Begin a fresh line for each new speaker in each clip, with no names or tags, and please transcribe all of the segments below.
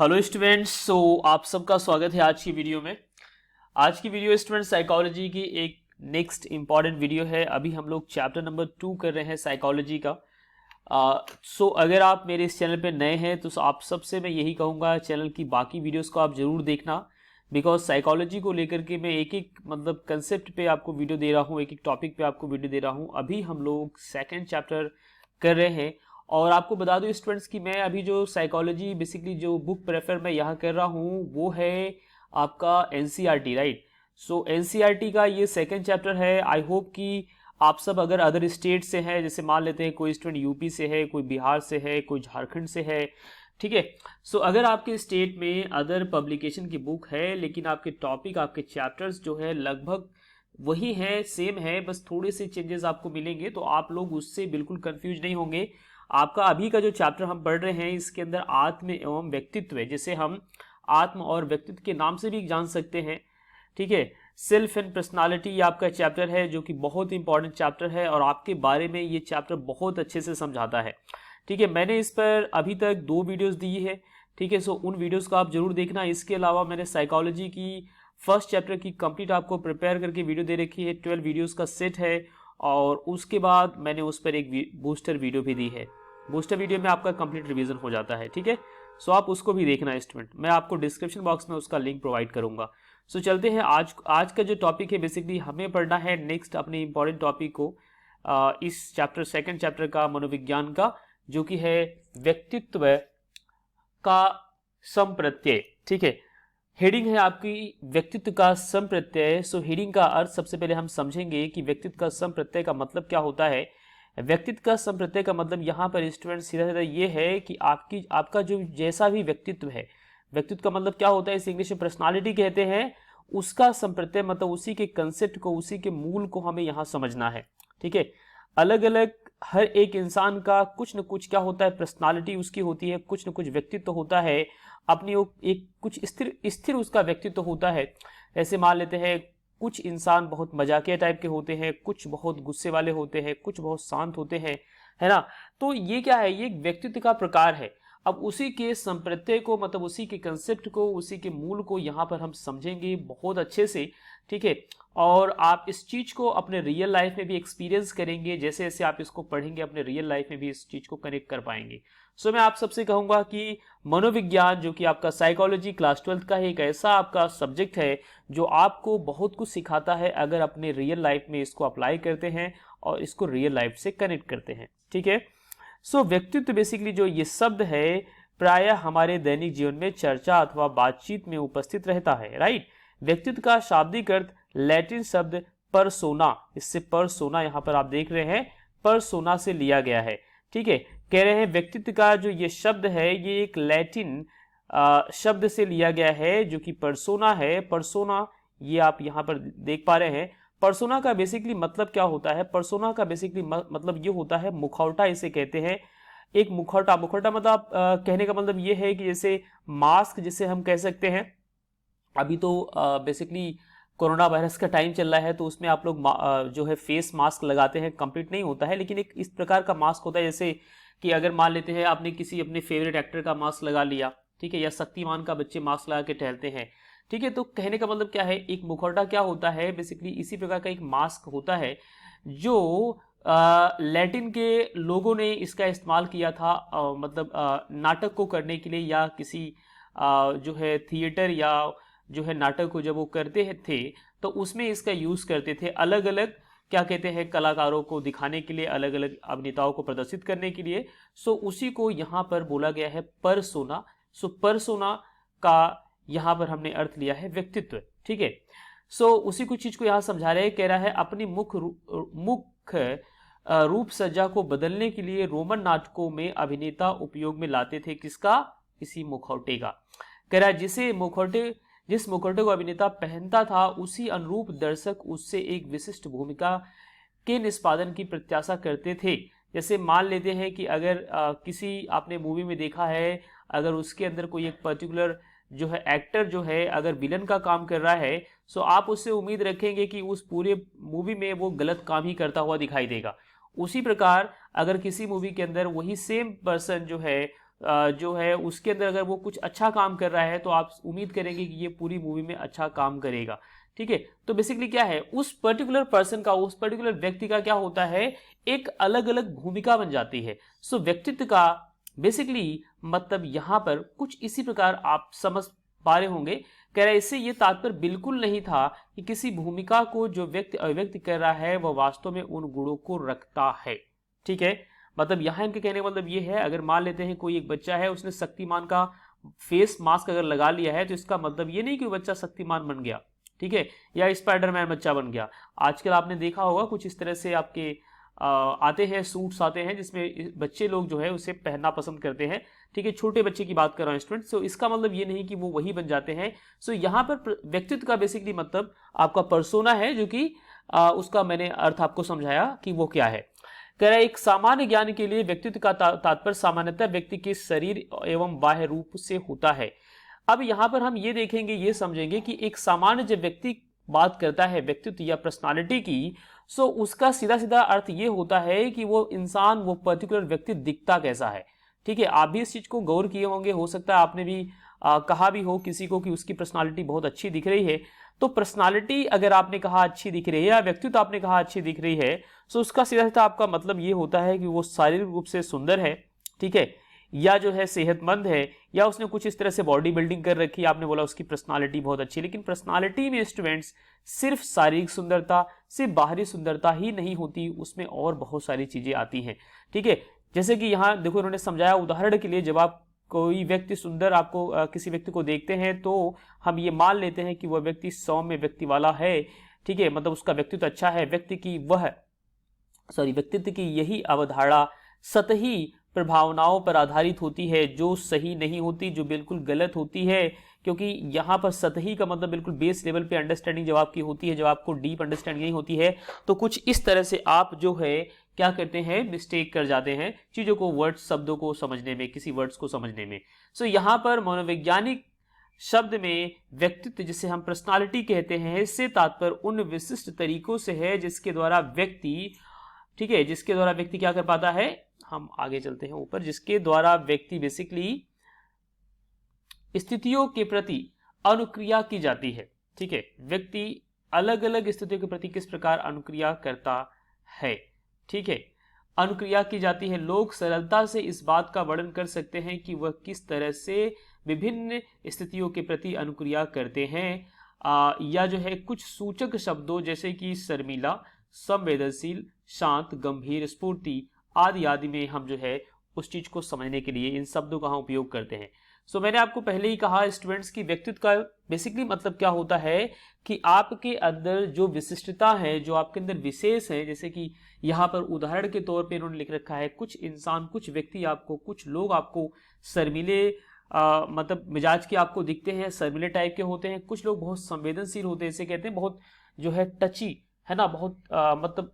Hello students. आप सबका स्वागत है आज की वीडियो में। आज की वीडियो स्टूडेंट साइकोलॉजी की एक नेक्स्ट इंपॉर्टेंट वीडियो है। अभी हम लोग चैप्टर नंबर 2 कर रहे हैं साइकोलॉजी का। अगर आप मेरे इस चैनल पे नए हैं तो आप सबसे मैं यही कहूँगा, चैनल की बाकी वीडियोस को आप ज़रूर देखना, बिकॉज साइकोलॉजी को लेकर के मैं एक एक मतलब कंसेप्ट पे आपको वीडियो दे रहा हूँ, एक एक टॉपिक पे आपको वीडियो दे रहा हूँ। अभी हम लोग सेकेंड चैप्टर कर रहे हैं और आपको बता दूं स्टूडेंट्स कि मैं अभी जो साइकोलॉजी बेसिकली जो बुक प्रेफर मैं यहाँ कर रहा हूँ वो है आपका एनसीईआरटी, राइट। सो एनसीईआरटी का ये सेकंड चैप्टर है। आई होप कि आप सब अगर अदर स्टेट से हैं, जैसे मान लेते हैं कोई स्टूडेंट यूपी से है, कोई बिहार से है, कोई झारखंड से है, ठीक है। सो अगर आपके स्टेट में अदर पब्लिकेशन की बुक है लेकिन आपके टॉपिक, आपके चैप्टर्स जो है लगभग वही है, सेम है, बस थोड़े से चेंजेस आपको मिलेंगे, तो आप लोग उससे बिल्कुल कंफ्यूज नहीं होंगे। आपका अभी का जो चैप्टर हम पढ़ रहे हैं इसके अंदर आत्म एवं व्यक्तित्व है, जिसे हम आत्म और व्यक्तित्व के नाम से भी जान सकते हैं, ठीक है। सेल्फ एंड पर्सनालिटी ये आपका चैप्टर है जो कि बहुत इंपॉर्टेंट चैप्टर है और आपके बारे में ये चैप्टर बहुत अच्छे से समझाता है, ठीक है। मैंने इस पर अभी तक 2 वीडियोस दी है, ठीक है। सो उन वीडियोस को आप जरूर देखना। इसके अलावा मैंने साइकोलॉजी की फर्स्ट चैप्टर की कंप्लीट आपको प्रिपेयर करके वीडियो दे रखी है, 12 वीडियोस का सेट है। और उसके बाद मैंने उस पर एक बूस्टर वीडियो भी दी है। बूस्टर वीडियो में आपका कंप्लीट रिवीजन हो जाता है, ठीक है। सो आप उसको भी देखना स्टूडेंट, मैं आपको डिस्क्रिप्शन बॉक्स में उसका लिंक प्रोवाइड करूंगा। सो चलते हैं, आज का जो टॉपिक है बेसिकली हमें पढ़ना है नेक्स्ट अपने इंपॉर्टेंट टॉपिक को, इस चैप्टर सेकंड चैप्टर का मनोविज्ञान का, जो कि है व्यक्तित्व का संप्रत्यय, ठीक है। हेडिंग है आपकी व्यक्तित्व का संप्रत्यय। सो हेडिंग का अर्थ सबसे पहले हम समझेंगे कि व्यक्तित्व का संप्रत्यय का मतलब क्या होता है। व्यक्तित्व का संप्रत्यय का मतलब यहाँ पर स्टूडेंट सीधा सीधा ये है कि आपका जो जैसा भी व्यक्तित्व है, व्यक्तित्व का मतलब क्या होता है, इस इंग्लिश में पर्सनालिटी कहते हैं, उसका संप्रत्यय मतलब उसी के कंसेप्ट को, उसी के मूल को हमें यहाँ समझना है, ठीक है। अलग अलग हर एक इंसान का कुछ न कुछ क्या होता है, पर्सनालिटी उसकी होती है, कुछ न कुछ व्यक्तित्व होता है, अपनी एक कुछ स्थिर उसका व्यक्तित्व होता है। ऐसे मान लेते हैं कुछ इंसान बहुत मजाकिया टाइप के होते हैं, कुछ बहुत गुस्से वाले होते हैं, कुछ बहुत शांत होते हैं, है ना। तो ये क्या है, ये व्यक्तित्व का प्रकार है। अब उसी के संप्रत्यय को मतलब उसी के कंसेप्ट को, उसी के मूल को यहाँ पर हम समझेंगे बहुत अच्छे से, ठीक है। और आप इस चीज को अपने रियल लाइफ में भी एक्सपीरियंस करेंगे, जैसे जैसे आप इसको पढ़ेंगे अपने रियल लाइफ में भी इस चीज को कनेक्ट कर पाएंगे। सो मैं आप सबसे कहूंगा कि मनोविज्ञान जो कि आपका साइकोलॉजी क्लास 12 का एक ऐसा आपका सब्जेक्ट है जो आपको बहुत कुछ सिखाता है अगर अपने रियल लाइफ में इसको अप्लाई करते हैं और इसको रियल लाइफ से कनेक्ट करते हैं, ठीक है। सो व्यक्तित्व बेसिकली जो ये शब्द है प्रायः हमारे दैनिक जीवन में चर्चा अथवा बातचीत में उपस्थित रहता है, राइट। व्यक्तित्व का शाब्दिक अर्थ लैटिन शब्द परसोना, इससे परसोना यहाँ पर आप देख रहे हैं परसोना से लिया गया है, ठीक है। कह रहे हैं व्यक्तित्व का जो ये शब्द है ये एक लैटिन शब्द से लिया गया है जो कि परसोना है। परसोना ये आप यहाँ पर देख पा रहे हैं। परसोना का बेसिकली मतलब क्या होता है, परसोना का बेसिकली मतलब ये होता है मुखौटा, इसे कहते हैं। एक मुखौटा, मुखौटा मतलब कहने का मतलब ये है कि जैसे मास्क जिसे हम कह सकते हैं, अभी तो बेसिकली कोरोना वायरस का टाइम चल रहा है तो उसमें आप लोग जो है फेस मास्क लगाते हैं, कंप्लीट नहीं होता है लेकिन एक इस प्रकार का मास्क होता है, जैसे कि अगर मान लेते हैं आपने किसी अपने फेवरेट एक्टर का मास्क लगा लिया, ठीक है, या शक्तिमान का बच्चे मास्क लगा के टहलते हैं, ठीक है। तो कहने का मतलब क्या है, एक मुखौटा क्या होता है, बेसिकली इसी प्रकार का एक मास्क होता है जो लैटिन के लोगों ने इसका इस्तेमाल किया था, मतलब नाटक को करने के लिए, या किसी जो है थिएटर या जो है नाटक को जब वो करते थे तो उसमें इसका यूज करते थे, अलग अलग क्या कहते हैं कलाकारों को दिखाने के लिए, अलग अलग अभिनेताओं को प्रदर्शित करने के लिए। सो उसी को यहाँ पर बोला गया है परसोना। सो परसोना का यहाँ पर हमने अर्थ लिया है व्यक्तित्व, ठीक है। सो उसी कुछ चीज को यहाँ समझा रहे हैं, कह रहा है अपनी मुख्य रूप सज्जा को बदलने के लिए रोमन नाटकों में अभिनेता उपयोग में लाते थे किसका, इसी मुखौटे का। कह रहा है जिस मुखौटे को अभिनेता पहनता था उसी अनुरूप दर्शक उससे एक विशिष्ट भूमिका के निष्पादन की प्रत्याशा करते थे। जैसे मान लेते हैं कि अगर किसी आपने मूवी में देखा है, अगर उसके अंदर कोई एक पर्टिकुलर जो है एक्टर जो है अगर विलन का काम कर रहा है, सो आप उससे उम्मीद रखेंगे कि उस पूरे मूवी में वो गलत काम ही करता हुआ दिखाई देगा। उसी प्रकार अगर किसी मूवी के अंदर वही सेम पर्सन जो है जो है उसके अंदर अगर वो कुछ अच्छा काम कर रहा है तो आप उम्मीद करेंगे कि ये पूरी मूवी में अच्छा काम करेगा। ठीक है, तो बेसिकली क्या है, उस पर्टिकुलर पर्सन का, उस पर्टिकुलर व्यक्ति का क्या होता है, एक अलग अलग भूमिका बन जाती है। सो व्यक्तित्व का बेसिकली मतलब यहां पर कुछ इसी प्रकार आप समझ पा रहे होंगे। कह रहा है इससे ये तात्पर्य बिल्कुल नहीं था कि किसी भूमिका को जो व्यक्ति अभिव्यक्त कर रहा है वह वास्तव में उन गुणों को रखता है। ठीक है, मतलब यहां इनके कहने का मतलब ये है, अगर मान लेते हैं कोई एक बच्चा है, उसने शक्तिमान का फेस मास्क अगर लगा लिया है तो इसका मतलब ये नहीं कि बच्चा शक्तिमान बन गया। ठीक है, या स्पाइडरमैन बच्चा बन गया। आजकल आपने देखा होगा कुछ इस तरह से आपके आते हैं, सूट्स आते हैं जिसमें बच्चे लोग जो है उसे पहनना पसंद करते हैं। ठीक है, छोटे बच्चे की बात कर रहा हूं स्टूडेंट। सो इसका मतलब ये नहीं कि वो वही बन जाते हैं। सो यहाँ पर व्यक्तित्व का बेसिकली मतलब आपका पर्सोना है, जो कि उसका मैंने अर्थ आपको समझाया कि वो क्या है। कह रहा है एक सामान्य ज्ञान के लिए व्यक्तित्व का तात्पर्य सामान्यतः व्यक्ति के शरीर एवं बाह्य रूप से होता है। अब यहां पर हम ये देखेंगे, ये समझेंगे कि एक सामान्य जब व्यक्ति बात करता है व्यक्तित्व या पर्सनालिटी की, सो उसका सीधा सीधा अर्थ ये होता है कि वो इंसान, वो पर्टिकुलर व्यक्ति दिखता कैसा है। ठीक है, आप भी इस चीज को गौर किए होंगे, हो सकता है आपने भी कहा भी हो किसी को कि उसकी पर्सनालिटी बहुत अच्छी दिख रही है। तो पर्सनालिटी अगर आपने कहा अच्छी दिख रही है या व्यक्तित्व आपने कहा अच्छी दिख रही है, सो उसका सीधा सीधा आपका मतलब ये होता है कि वो शारीरिक रूप से सुंदर है। ठीक है, या जो है सेहतमंद है, या उसने कुछ इस तरह से बॉडी बिल्डिंग कर रखी है, आपने बोला उसकी पर्सनालिटी बहुत अच्छी है। लेकिन पर्सनालिटी में स्टूडेंट्स सिर्फ शारीरिक सुंदरता, सिर्फ बाहरी सुंदरता ही नहीं होती, उसमें और बहुत सारी चीजें आती हैं। ठीक है, जैसे कि यहाँ देखो उन्होंने समझाया उदाहरण के लिए, जब आप कोई व्यक्ति सुंदर, आपको किसी व्यक्ति को देखते हैं तो हम ये मान लेते हैं कि वह व्यक्ति सौम्य व्यक्ति वाला है। ठीक है, मतलब उसका व्यक्तित्व अच्छा है। व्यक्तित्व की यही अवधारणा सतही प्रभावनाओं पर आधारित होती है, जो सही नहीं होती, जो बिल्कुल गलत होती है। क्योंकि यहाँ पर सतही का मतलब बिल्कुल बेस लेवल पे अंडरस्टैंडिंग जब आपकी होती है, जब आपको डीप अंडरस्टैंडिंग नहीं होती है, तो कुछ इस तरह से आप जो है क्या करते हैं, मिस्टेक कर जाते हैं चीजों को, वर्ड्स, शब्दों को समझने में, किसी वर्ड्स को समझने में। सो यहाँ पर मनोवैज्ञानिक शब्द में व्यक्तित्व, जिसे हम पर्सनालिटी कहते हैं, इससे तात्पर्य उन विशिष्ट तरीकों से है जिसके द्वारा व्यक्ति, ठीक है, जिसके द्वारा व्यक्ति क्या कर पाता है, हम आगे चलते हैं ऊपर, जिसके द्वारा व्यक्ति बेसिकली स्थितियों के प्रति अनुक्रिया की जाती है। ठीक है, व्यक्ति अलग अलग स्थितियों के प्रति किस प्रकार अनुक्रिया करता है। ठीक है, अनुक्रिया की जाती है। लोग सरलता से इस बात का वर्णन कर सकते हैं कि वह किस तरह से विभिन्न स्थितियों के प्रति अनुक्रिया करते हैं। या जो है कुछ सूचक शब्दों जैसे कि शर्मीला, संवेदनशील, शांत, गंभीर, स्फूर्ति आदि आदि में हम जो है उस चीज को समझने के लिए इन शब्दों का हम उपयोग करते हैं। सो मैंने आपको पहले ही कहा स्टूडेंट्स की व्यक्तित्व का बेसिकली मतलब क्या होता है कि आपके अंदर जो विशिष्टता है, जो आपके अंदर विशेष है, जैसे कि यहाँ पर उदाहरण के तौर पे इन्होंने लिख रखा है, कुछ इंसान, कुछ व्यक्ति आपको, कुछ लोग आपको शर्मीले मतलब मिजाज के आपको दिखते हैं, शर्मीले टाइप के होते हैं। कुछ लोग बहुत संवेदनशील होते हैं, इसे कहते हैं बहुत जो है टची है ना, बहुत मतलब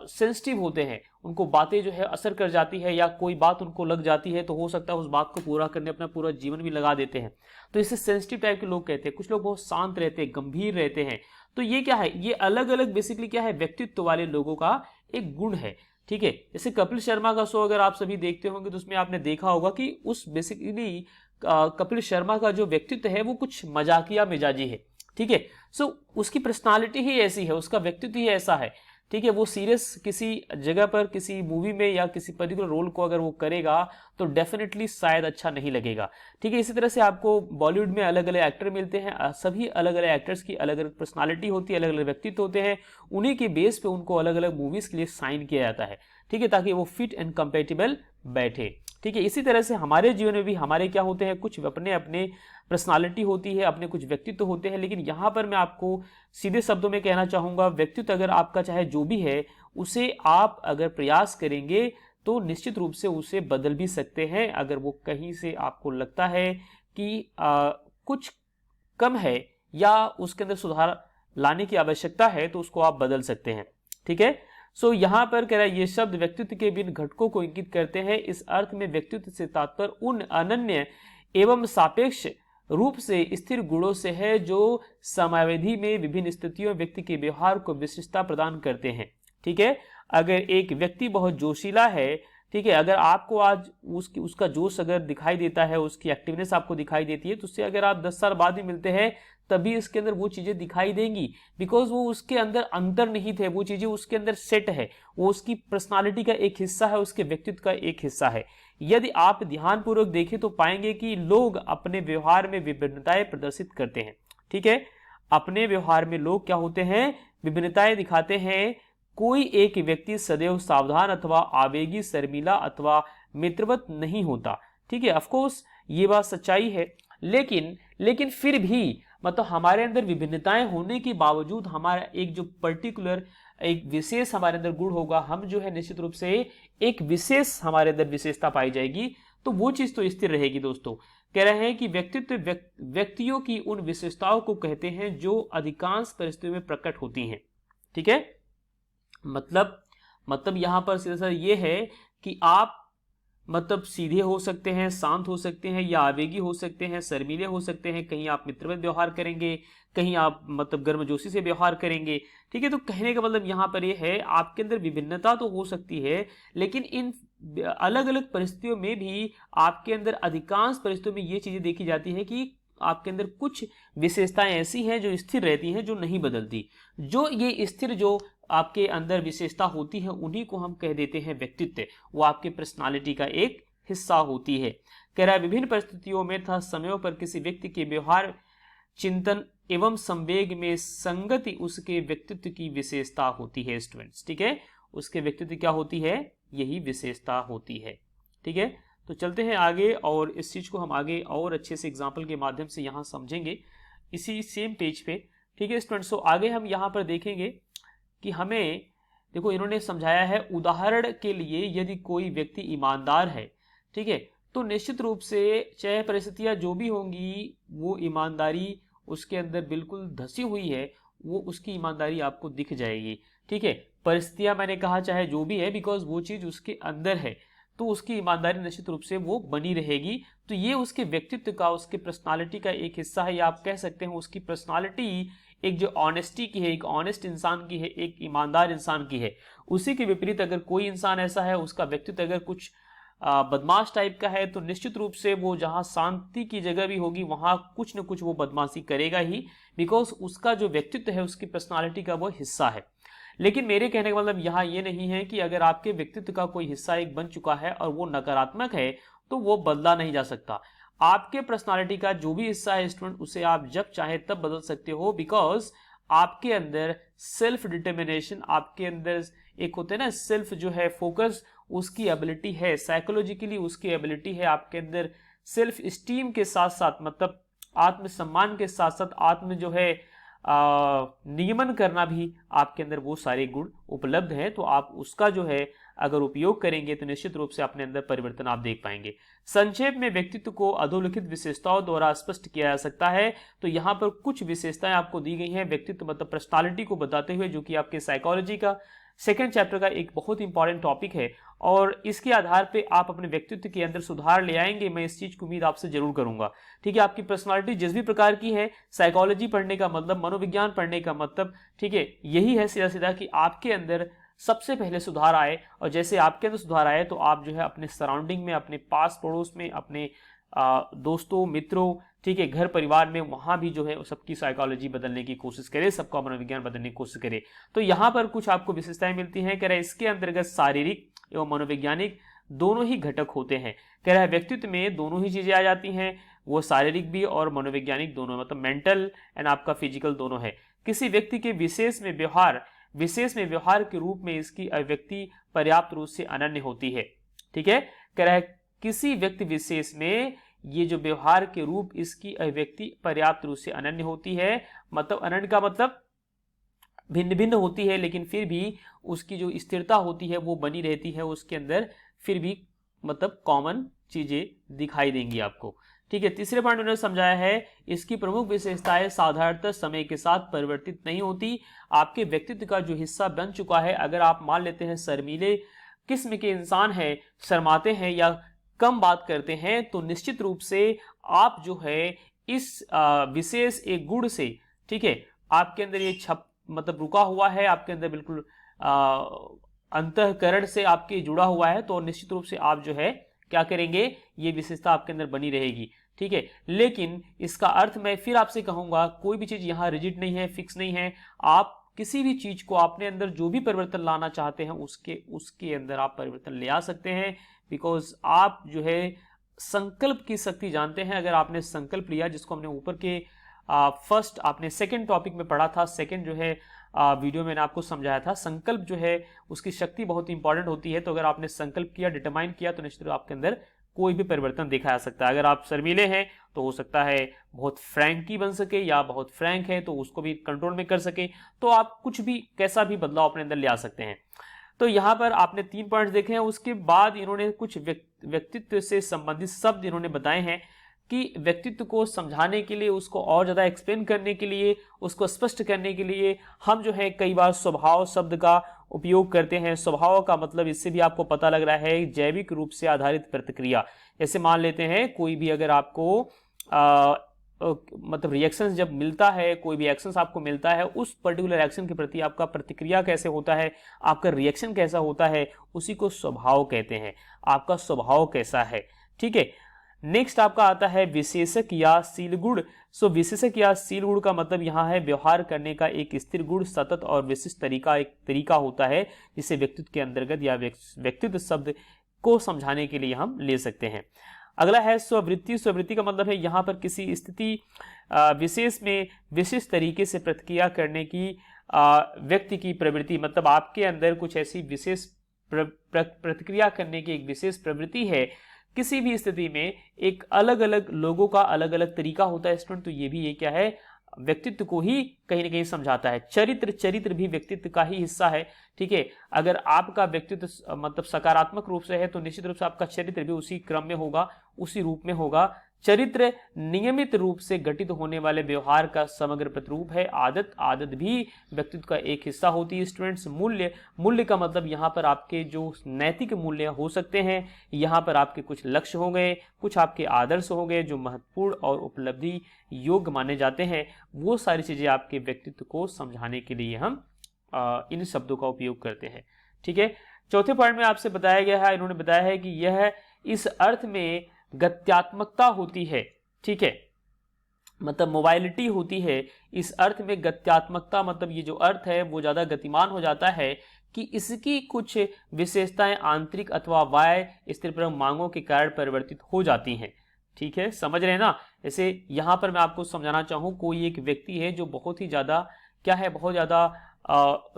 सेंसिटिव होते हैं, उनको बातें जो है असर कर जाती है, या कोई बात उनको लग जाती है तो हो सकता है उस बात को पूरा करने अपना पूरा जीवन भी लगा देते हैं। तो इसे सेंसिटिव टाइप के लोग कहते हैं। कुछ लोग बहुत शांत रहते हैं, गंभीर रहते हैं। तो ये क्या है, ये अलग अलग बेसिकली क्या है, व्यक्तित्व वाले लोगों का एक गुण है। ठीक है, जैसे कपिल शर्मा का शो अगर आप सभी देखते होंगे तो उसमें आपने देखा होगा कि उस बेसिकली कपिल शर्मा का जो व्यक्तित्व है वो कुछ मजाकिया मिजाजी है। ठीक है, सो उसकी पर्सनालिटी ही ऐसी है, उसका व्यक्तित्व ही ऐसा है। ठीक है, वो सीरियस किसी जगह पर, किसी मूवी में या किसी पर्टिकुलर रोल को अगर वो करेगा तो डेफिनेटली शायद अच्छा नहीं लगेगा। ठीक है, इसी तरह से आपको बॉलीवुड में अलग अलग एक्टर मिलते हैं, सभी अलग अलग एक्टर्स की अलग अलग पर्सनालिटी होती है, अलग अलग व्यक्तित्व होते हैं, उन्हीं के बेस पे उनको अलग अलग मूवीज के लिए साइन किया जाता है। ठीक है, ताकि वो फिट एंड कंपेटेबल बैठे। ठीक है, इसी तरह से हमारे जीवन में भी हमारे क्या होते हैं, कुछ अपने अपने पर्सनालिटी होती है, अपने कुछ व्यक्तित्व होते हैं। लेकिन यहाँ पर मैं आपको सीधे शब्दों में कहना चाहूँगा, व्यक्तित्व अगर आपका चाहे जो भी है, उसे आप अगर प्रयास करेंगे तो निश्चित रूप से उसे बदल भी सकते हैं। अगर वो कहीं से आपको लगता है कि कुछ कम है या उसके अंदर सुधार लाने की आवश्यकता है तो उसको आप बदल सकते हैं। ठीक है, सो यहाँ पर कह रहा है ये शब्द व्यक्तित्व के विभिन्न घटकों को इंगित करते हैं। इस अर्थ में व्यक्तित्व से तात्पर्य उन अनन्य एवं सापेक्ष रूप से स्थिर गुणों से है जो समयावधि में विभिन्न स्थितियों व्यक्ति के व्यवहार को विशिष्टता प्रदान करते हैं। ठीक है, अगर एक व्यक्ति बहुत जोशीला है, ठीक है, अगर आपको आज उसका जोश अगर दिखाई देता है, उसकी एक्टिवनेस आपको दिखाई देती है, तो उससे अगर आप 10 साल बाद भी मिलते हैं तभी इसके अंदर वो चीजें दिखाई देंगी, बिकॉज वो उसके अंदर अंतर्निहित है, वो चीजें उसके अंदर सेट है, वो उसकी पर्सनालिटी का एक हिस्सा है, उसके व्यक्तित्व का एक हिस्सा है। यदि आप ध्यानपूर्वक देखें तो पाएंगे कि लोग अपने व्यवहार में विभिन्नताएं प्रदर्शित करते हैं। ठीक है, अपने व्यवहार में लोग क्या होते हैं, विभिन्नताएं दिखाते हैं। कोई एक व्यक्ति सदैव सावधान अथवा आवेगी, शर्मीला अथवा मित्रवत नहीं होता। ठीक है, ऑफ कोर्स ये बात सच्चाई है, लेकिन फिर भी मतलब हमारे अंदर विभिन्नताएं होने के बावजूद हमारा एक जो पर्टिकुलर एक विशेष हमारे अंदर गुण होगा, हम जो है निश्चित रूप से एक विशेष हमारे अंदर विशेषता पाई जाएगी, तो वो चीज तो स्थिर रहेगी। दोस्तों कह रहे हैं कि व्यक्तियों की उन विशेषताओं को कहते हैं जो अधिकांश परिस्थितियों में प्रकट होती हैं। ठीक है, मतलब यहां पर सीधा ये है कि आप मतलब सीधे हो सकते हैं, शांत हो सकते हैं, या आवेगी हो सकते हैं, शर्मीले हो सकते हैं, कहीं आप मित्रवत व्यवहार करेंगे, कहीं आप मतलब गर्मजोशी से व्यवहार करेंगे। ठीक है, तो कहने का मतलब यहाँ पर ये है आपके अंदर विभिन्नता तो हो सकती है, लेकिन इन अलग अलग परिस्थितियों में भी आपके अंदर अधिकांश परिस्थितियों में ये चीजें देखी जाती है कि आपके अंदर कुछ विशेषताएं ऐसी हैं जो स्थिर रहती हैं, जो नहीं बदलती। जो ये स्थिर जो आपके अंदर विशेषता होती है उन्हीं को हम कह देते हैं व्यक्तित्व, वो आपके पर्सनालिटी का एक हिस्सा होती है। कह रहा है विभिन्न परिस्थितियों में तथा समयों पर किसी व्यक्ति के व्यवहार, चिंतन एवं संवेग में संगति उसके व्यक्तित्व की विशेषता होती है स्टूडेंट्स। ठीक है, उसके व्यक्तित्व क्या होती है, यही विशेषता होती है। ठीक है, तो चलते हैं आगे और इस चीज को हम आगे और अच्छे से एग्जाम्पल के माध्यम से यहाँ समझेंगे इसी सेम पेज पे। ठीक है स्टूडेंट्स, तो आगे हम यहाँ पर देखेंगे कि हमें देखो इन्होंने समझाया है, उदाहरण के लिए यदि कोई व्यक्ति ईमानदार है, ठीक है, तो निश्चित रूप से चाहे परिस्थितियां जो भी होंगी वो ईमानदारी उसके अंदर बिल्कुल धसी हुई है, वो उसकी ईमानदारी आपको दिख जाएगी। ठीक है, परिस्थितियां मैंने कहा चाहे जो भी है, बिकॉज वो चीज उसके अंदर है, तो उसकी ईमानदारी निश्चित रूप से वो बनी रहेगी। तो ये उसके व्यक्तित्व का, उसके पर्सनालिटी का एक हिस्सा है, या आप कह सकते हैं उसकी पर्सनालिटी एक जो ऑनेस्टी की है, एक ऑनेस्ट इंसान की है, एक ईमानदार इंसान की है। उसी के विपरीत अगर कोई इंसान ऐसा है, उसका व्यक्तित्व अगर कुछ बदमाश टाइप का है, तो निश्चित रूप से वो जहां शांति की जगह भी होगी वहां कुछ न कुछ वो बदमाशी करेगा ही, बिकॉज उसका जो व्यक्तित्व है उसकी पर्सनालिटी का वो हिस्सा है। लेकिन मेरे कहने का मतलब यहाँ ये नहीं है कि अगर आपके व्यक्तित्व का कोई हिस्सा एक बन चुका है और वो नकारात्मक है तो वो बदला नहीं जा सकता। आपके पर्सनालिटी का जो भी हिस्सा है स्टूडेंट, उसे आप जब चाहे तब बदल सकते हो, बिकॉज आपके अंदर सेल्फ डिटर्मिनेशन, आपके अंदर एक होते हैं ना सेल्फ जो है फोकस, उसकी एबिलिटी है, साइकोलॉजिकली उसकी एबिलिटी है। आपके अंदर सेल्फ स्टीम के साथ साथ मतलब आत्मसम्मान के साथ साथ आत्म जो है नियमन करना भी आपके अंदर वो सारे गुण उपलब्ध हैं। तो आप उसका जो है अगर उपयोग करेंगे तो निश्चित रूप से अपने अंदर परिवर्तन आप देख पाएंगे। संक्षेप में व्यक्तित्व को अधोलिखित विशेषताओं द्वारा स्पष्ट किया जा सकता है। तो यहाँ पर कुछ विशेषताएं आपको दी गई हैं व्यक्तित्व मतलब पर्सनालिटी को बताते हुए, जो कि आपके साइकोलॉजी का सेकेंड चैप्टर का एक बहुत इंपॉर्टेंट टॉपिक है, और इसके आधार पे आप अपने व्यक्तित्व के अंदर सुधार ले आएंगे। मैं इस चीज की उम्मीद आपसे जरूर करूंगा। ठीक है, आपकी पर्सनालिटी जिस भी प्रकार की है, साइकोलॉजी पढ़ने का मतलब, मनोविज्ञान पढ़ने का मतलब, ठीक है, यही है सीधा सीधा कि आपके अंदर सबसे पहले सुधार आए, और जैसे आपके अंदर सुधार आए तो आप जो है अपने सराउंडिंग में, अपने पास पड़ोस में, अपने दोस्तों मित्रों, ठीक है, घर परिवार में, वहां भी जो है सबकी साइकोलॉजी बदलने की कोशिश करे, सबका मनोविज्ञान बदलने की कोशिश करे। तो यहाँ पर कुछ आपको विशेषताएं मिलती हैं। कह रहा है इसके अंतर्गत शारीरिक एवं मनोवैज्ञानिक दोनों ही घटक होते हैं। कह रहा है व्यक्तित्व में दोनों ही चीजें आ जाती हैं, वो शारीरिक भी और मनोवैज्ञानिक दोनों, मतलब मेंटल एंड आपका फिजिकल दोनों है। किसी व्यक्ति के विशेष में व्यवहार के रूप में इसकी अभिव्यक्ति पर्याप्त रूप से अनन्य होती है। ठीक है, कह रहा है किसी व्यक्ति विशेष में ये जो व्यवहार के रूप, इसकी अभिव्यक्ति पर्याप्त रूप से अनन्य होती है। मतलब अनन्य का मतलब भिन्न भिन्न होती है, लेकिन फिर भी उसकी जो स्थिरता होती है वो बनी रहती है, उसके अंदर फिर भी मतलब कॉमन चीजें दिखाई देंगी आपको। ठीक है, तीसरे पॉइंट उन्होंने समझाया है इसकी प्रमुख विशेषताएं साधारणतः समय के साथ परिवर्तित नहीं होती। आपके व्यक्तित्व का जो हिस्सा बन चुका है, अगर आप मान लेते हैं शर्मीले किस्म के इंसान है, शर्माते हैं या कम बात करते हैं, तो निश्चित रूप से आप जो है इस विशेष एक गुण से, ठीक है, आपके अंदर ये छप मतलब रुका हुआ है, आपके अंदर बिल्कुल अंतःकरण से आपके जुड़ा हुआ है तो निश्चित रूप से आप जो है क्या करेंगे, ये विशेषता आपके अंदर बनी रहेगी। ठीक है, लेकिन इसका अर्थ मैं फिर आपसे कहूंगा, कोई भी चीज यहाँ रिजिड नहीं है, फिक्स नहीं है। आप किसी भी चीज को अपने अंदर जो भी परिवर्तन लाना चाहते हैं उसके अंदर आप परिवर्तन ले आ सकते हैं, बिकॉज आप जो है संकल्प की शक्ति जानते हैं। अगर आपने संकल्प लिया, जिसको हमने ऊपर के फर्स्ट आपने सेकंड टॉपिक में पढ़ा था, सेकंड जो है वीडियो मैंने आपको समझाया था, संकल्प जो है उसकी शक्ति बहुत इंपॉर्टेंट होती है। तो अगर आपने संकल्प किया, डिटरमाइन किया, तो निश्चित रूप से आपके अंदर कोई भी परिवर्तन देखा जा सकता है। अगर आप शर्मीले हैं तो हो सकता है बहुत फ्रैंकी बन सके, या बहुत फ्रैंक है तो उसको भी कंट्रोल में कर सके। तो आप कुछ भी कैसा भी बदलाव अपने अंदर ले आ सकते हैं। तो यहाँ पर आपने 3 पॉइंट्स देखे हैं। उसके बाद इन्होंने कुछ व्यक्तित्व से संबंधित शब्द इन्होंने बताए हैं कि व्यक्तित्व को समझाने के लिए, उसको और ज्यादा एक्सप्लेन करने के लिए, उसको स्पष्ट करने के लिए हम जो है कई बार स्वभाव शब्द का उपयोग करते हैं। स्वभाव का मतलब इससे भी आपको पता लग रहा है जैविक रूप से आधारित प्रतिक्रिया। जैसे मान लेते हैं कोई भी अगर आपको मतलब रिएक्शन जब मिलता है, कोई भी एक्शन आपको मिलता है, उस पर्टिकुलर एक्शन के प्रति आपका प्रतिक्रिया कैसे होता है, आपका रिएक्शन कैसा होता है, उसी को स्वभाव कहते हैं। आपका स्वभाव कैसा है। ठीक है, नेक्स्ट आपका आता है विशेषक या शील गुण। सो विशेषक या शील गुण का मतलब यहाँ है व्यवहार करने का एक स्थिर गुण, सतत और विशिष्ट तरीका, एक तरीका होता है जिसे व्यक्तित्व के अंतर्गत या व्यक्तित्व शब्द को समझाने के लिए हम ले सकते हैं। अगला है स्ववृत्ति। स्ववृत्ति का मतलब है यहाँ पर किसी स्थिति विशेष में विशिष्ट तरीके से प्रतिक्रिया करने की व्यक्ति की प्रवृत्ति, मतलब आपके अंदर कुछ ऐसी विशेष प्रतिक्रिया करने की एक विशेष प्रवृत्ति है। किसी भी स्थिति में एक अलग अलग लोगों का अलग अलग तरीका होता है स्टूडेंट। तो ये भी ये क्या है, व्यक्तित्व को ही कहीं ना कहीं समझाता है। चरित्र भी व्यक्तित्व का ही हिस्सा है। ठीक है, अगर आपका व्यक्तित्व मतलब सकारात्मक रूप से है तो निश्चित रूप से आपका चरित्र भी उसी क्रम में होगा, उसी रूप में होगा। चरित्र नियमित रूप से घटित होने वाले व्यवहार का समग्र प्रतिरूप है। आदत भी व्यक्तित्व का एक हिस्सा होती है स्टूडेंट्स। मूल्य का मतलब यहाँ पर आपके जो नैतिक मूल्य हो सकते हैं, यहाँ पर आपके कुछ लक्ष्य हो गए, कुछ आपके आदर्श हो गए जो महत्वपूर्ण और उपलब्धि योग्य माने जाते हैं। वो सारी चीजें आपके व्यक्तित्व को समझाने के लिए हम इन शब्दों का उपयोग करते हैं। ठीक है, चौथे पॉइंट में आपसे बताया गया है, इन्होंने बताया है कि यह इस अर्थ में गत्यात्मकता होती है। ठीक है, मतलब मोबाइलिटी होती है। इस अर्थ में गत्यात्मकता मतलब ये जो अर्थ है वो ज्यादा गतिमान हो जाता है कि इसकी कुछ विशेषताएं आंतरिक अथवा बाह्य स्थिर मांगों के कारण परिवर्तित हो जाती हैं। ठीक है, समझ रहे हैं ना। जैसे यहां पर मैं आपको समझाना चाहूं, कोई एक व्यक्ति है जो बहुत ही ज्यादा क्या है, बहुत ज्यादा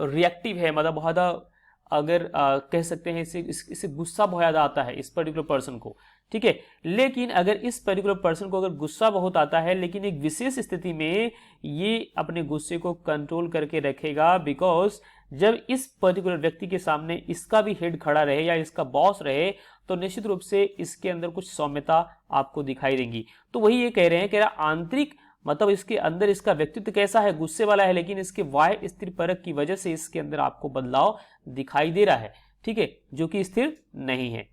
रिएक्टिव है, मतलब बहुत ज्यादा अगर कह सकते हैं इससे गुस्सा बहुत ज्यादा आता है इस पर्टिकुलर पर्सन को। ठीक है, लेकिन अगर इस पर्टिकुलर पर्सन को अगर गुस्सा बहुत आता है, लेकिन एक विशेष स्थिति में ये अपने गुस्से को कंट्रोल करके रखेगा, बिकॉज जब इस पर्टिकुलर व्यक्ति के सामने इसका भी हेड खड़ा रहे या इसका बॉस रहे तो निश्चित रूप से इसके अंदर कुछ सौम्यता आपको दिखाई देगी। तो वही ये कह रहे हैं कि आंतरिक मतलब इसके अंदर इसका व्यक्तित्व कैसा है, गुस्से वाला है, लेकिन इसके बाह्य स्थिर परक की वजह से इसके अंदर आपको बदलाव दिखाई दे रहा है। ठीक है, जो कि स्थिर नहीं है।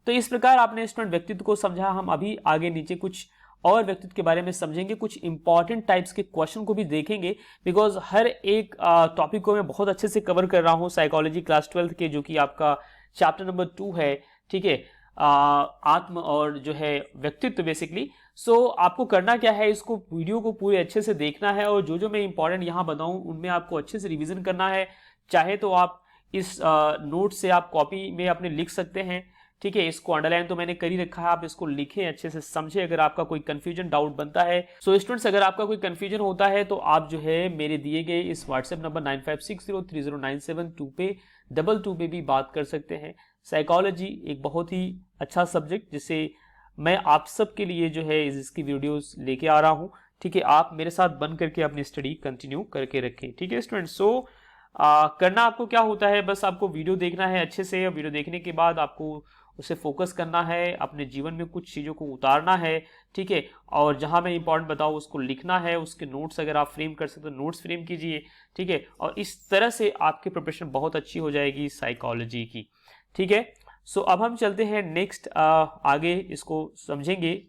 तो इस प्रकार आपने स्टूडेंट व्यक्तित्व को समझा। हम अभी आगे नीचे कुछ और व्यक्तित्व के बारे में समझेंगे, कुछ इंपॉर्टेंट टाइप्स के क्वेश्चन को भी देखेंगे, बिकॉज हर एक टॉपिक को मैं बहुत अच्छे से कवर कर रहा हूं साइकोलॉजी क्लास 12 के, जो कि आपका चैप्टर नंबर 2 है। ठीक है, आत्म और जो है व्यक्तित्व बेसिकली। सो आपको करना क्या है, इसको वीडियो को पूरे अच्छे से देखना है और जो जो मैं इंपॉर्टेंट यहाँ बताऊं उनमें आपको अच्छे से रिवीजन करना है। चाहे तो आप इस नोट से आप कॉपी में अपने लिख सकते हैं। ठीक है, इसको अंडरलाइन तो मैंने कर ही रखा है, आप इसको लिखें, अच्छे से समझे। अगर आपका कोई कंफ्यूजन डाउट बनता है, सो स्टूडेंट्स अगर आपका कोई कंफ्यूजन होता है तो आप जो है मेरे दिए गए इस व्हाट्सएप नंबर 95603097 पे 22 पे भी बात कर सकते हैं। साइकोलॉजी एक बहुत ही अच्छा सब्जेक्ट जिसे मैं आप सब के लिए जो है इसकी वीडियोस लेके आ रहा हूँ। ठीक है, आप मेरे साथ बन करके अपनी स्टडी कंटिन्यू करके रखें। ठीक है स्टूडेंट्स, सो करना आपको क्या होता है, बस आपको वीडियो देखना है अच्छे से। वीडियो देखने के बाद आपको उसे फोकस करना है, अपने जीवन में कुछ चीज़ों को उतारना है। ठीक है, और जहां मैं इंपॉर्टेंट बताऊँ उसको लिखना है, उसके नोट्स अगर आप फ्रेम कर सकते हो नोट्स फ्रेम कीजिए। ठीक है, और इस तरह से आपकी प्रिपरेशन बहुत अच्छी हो जाएगी साइकोलॉजी की। ठीक है, सो अब हम चलते हैं नेक्स्ट आगे इसको समझेंगे।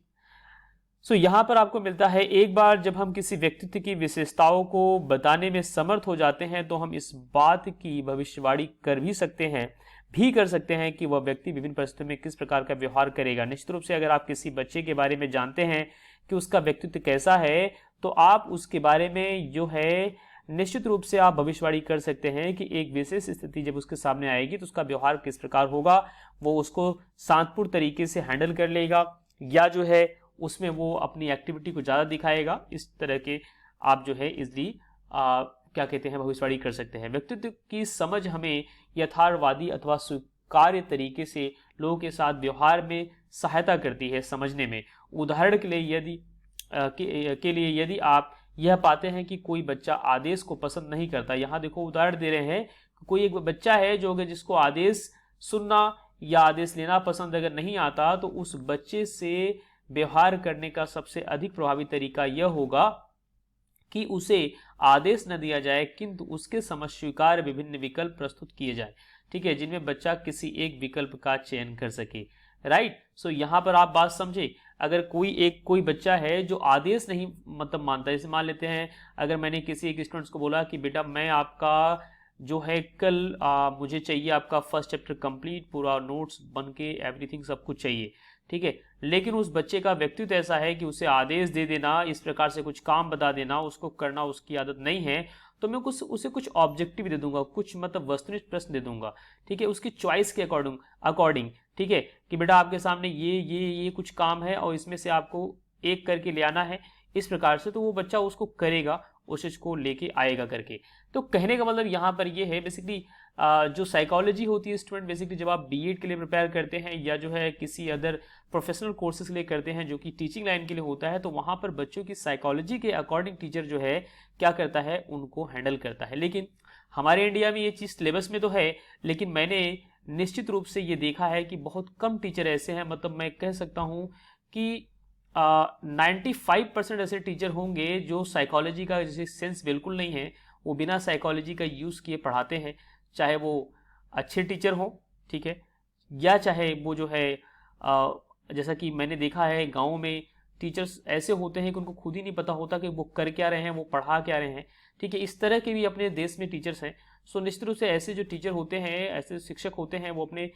सो यहाँ पर आपको मिलता है, एक बार जब हम किसी व्यक्तित्व की विशेषताओं को बताने में समर्थ हो जाते हैं तो हम इस बात की भविष्यवाणी कर सकते हैं कि वह व्यक्ति विभिन्न परिस्थितियों में किस प्रकार का व्यवहार करेगा। निश्चित रूप से अगर आप किसी बच्चे के बारे में जानते हैं कि उसका व्यक्तित्व कैसा है, तो आप उसके बारे में जो है निश्चित रूप से आप भविष्यवाणी कर सकते हैं कि एक विशेष स्थिति जब उसके सामने आएगी तो उसका व्यवहार किस प्रकार होगा, वो उसको शांतपूर्ण तरीके से हैंडल कर लेगा या जो है उसमें वो अपनी एक्टिविटी को ज़्यादा दिखाएगा। इस तरह के आप जो है इजली क्या कहते हैं भविष्यवाणी कर सकते हैं। व्यक्तित्व की समझ हमें यथार्थवादी अथवा स्वीकार्य तरीके से लोगों के साथ व्यवहार में सहायता करती है समझने में। उदाहरण के लिए यदि आप यह पाते हैं कि कोई बच्चा आदेश को पसंद नहीं करता, यहाँ देखो उदाहरण दे रहे हैं, कोई एक बच्चा है जिसको आदेश सुनना या आदेश लेना पसंद अगर नहीं आता, तो उस बच्चे से व्यवहार करने का सबसे अधिक प्रभावी तरीका यह होगा कि उसे आदेश न दिया जाए किंतु उसके समझ स्वीकार्य विभिन्न विकल्प प्रस्तुत किए जाए, ठीक है, जिनमें बच्चा किसी एक विकल्प का चयन कर सके। राइट। सो यहाँ पर आप बात समझे, अगर कोई बच्चा है जो आदेश नहीं मानता है, जैसे मान लेते हैं अगर मैंने किसी एक स्टूडेंट्स को बोला कि बेटा मैं आपका जो है कल मुझे चाहिए आपका फर्स्ट चैप्टर कंप्लीट, पूरा नोट्स बन के एवरीथिंग सब कुछ चाहिए, ठीक है, लेकिन उस बच्चे का व्यक्तित्व ऐसा है कि उसे आदेश दे देना, इस प्रकार से कुछ काम बता देना, उसको करना उसकी आदत नहीं है, तो मैं उसे कुछ ऑब्जेक्टिव दे दूंगा, कुछ वस्तुनिष्ठ प्रश्न दे दूंगा, ठीक है, उसकी चॉइस के अकॉर्डिंग, ठीक है, कि बेटा आपके सामने ये कुछ काम है और इसमें से आपको एक करके ले आना है, इस प्रकार से, तो वो बच्चा उसको करेगा, उस चीज को लेके आएगा करके। तो कहने का मतलब यहाँ पर ये है बेसिकली जो साइकोलॉजी होती है स्टूडेंट, बेसिकली जब आप बीएड के लिए प्रिपेयर करते हैं या जो है किसी अदर प्रोफेशनल कोर्सेज के लिए करते हैं जो कि टीचिंग लाइन के लिए होता है, तो वहाँ पर बच्चों की साइकोलॉजी के अकॉर्डिंग टीचर जो है क्या करता है, उनको हैंडल करता है। लेकिन हमारे इंडिया में ये चीज़ सिलेबस में तो है, लेकिन मैंने निश्चित रूप से ये देखा है कि बहुत कम टीचर ऐसे हैं, मैं कह सकता हूँ कि 95% ऐसे टीचर होंगे जो साइकोलॉजी का जैसे सेंस बिल्कुल नहीं है, वो बिना साइकोलॉजी का यूज़ किए पढ़ाते हैं, चाहे वो अच्छे टीचर हों, ठीक है, या चाहे वो जो है जैसा कि मैंने देखा है गाँव में टीचर्स ऐसे होते हैं कि उनको खुद ही नहीं पता होता कि वो कर क्या रहे हैं, वो पढ़ा क्या रहे हैं, ठीक है, इस तरह के भी अपने देश में टीचर्स हैं। सो निश्चित रूप से ऐसे जो टीचर होते हैं, ऐसे शिक्षक होते हैं, वो अपने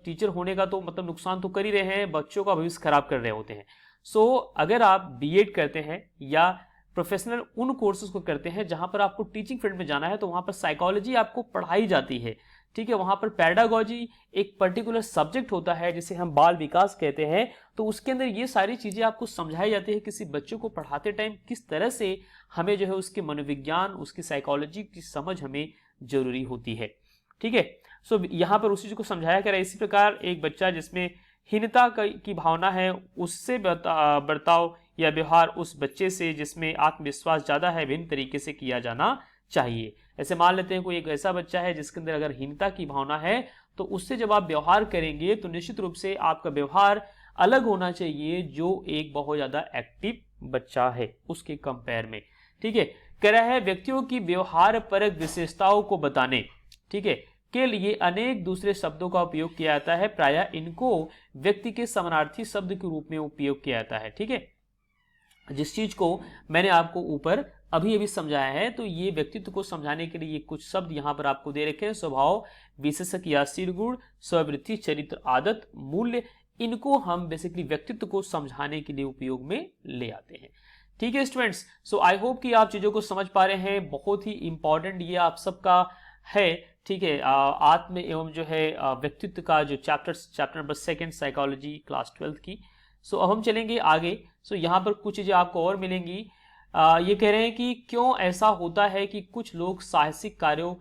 टीचर होने का तो नुकसान तो कर ही रहे हैं, बच्चों का भविष्य खराब कर रहे होते हैं। सो अगर आप बीएड करते हैं या प्रोफेशनल उन कोर्सेज को करते हैं जहां पर आपको टीचिंग फील्ड में जाना है, तो वहां पर साइकोलॉजी आपको पढ़ाई जाती है, ठीक है, वहां पर पेडागोजी एक पर्टिकुलर सब्जेक्ट होता है जिसे हम बाल विकास कहते हैं, तो उसके अंदर ये सारी चीजें आपको समझाई जाती है किसी बच्चों को पढ़ाते टाइम किस तरह से हमें जो है उसके मनोविज्ञान, उसकी साइकोलॉजी की समझ हमें जरूरी होती है, ठीक है। सो यहाँ पर उसी चीज को समझाया गया है। इसी प्रकार एक बच्चा जिसमें हीनता की भावना है, उससे बर्ताव या व्यवहार उस बच्चे से जिसमें आत्मविश्वास ज्यादा है भिन्न तरीके से किया जाना चाहिए। ऐसे मान लेते हैं कोई एक ऐसा बच्चा है जिसके अंदर अगर हीनता की भावना है, तो उससे जब आप व्यवहार करेंगे तो निश्चित रूप से आपका व्यवहार अलग होना चाहिए जो एक बहुत ज्यादा एक्टिव बच्चा है उसके कंपेयर में, ठीक है। कह रहा है व्यक्तियों की व्यवहार परक विशेषताओं को बताने, ठीक है, के लिए अनेक दूसरे शब्दों का उपयोग किया जाता है, प्रायः इनको व्यक्ति के समानार्थी शब्द के रूप में उपयोग किया जाता है, ठीक है। जिस चीज को मैंने आपको ऊपर अभी समझाया है, तो ये व्यक्तित्व को समझाने के लिए ये कुछ शब्द यहाँ पर आपको दे रखे हैं, स्वभाव, विशेषक या शील गुण, स्ववृत्ति, चरित्र, आदत, मूल्य, इनको हम बेसिकली व्यक्तित्व को समझाने के लिए उपयोग में ले आते हैं, ठीक है स्टूडेंट्स। सो आई होप कि आप चीजों को समझ पा रहे हैं, बहुत ही इंपॉर्टेंट ये आप सबका है, ठीक है, आत्म एवं जो है व्यक्तित्व का जो चैप्टर नंबर 2 साइकोलॉजी क्लास 12 की। सो अब हम चलेंगे आगे। सो यहाँ पर कुछ चीजें आपको और मिलेंगी। ये कह रहे हैं कि क्यों ऐसा होता है कि कुछ लोग साहसिक कार्यों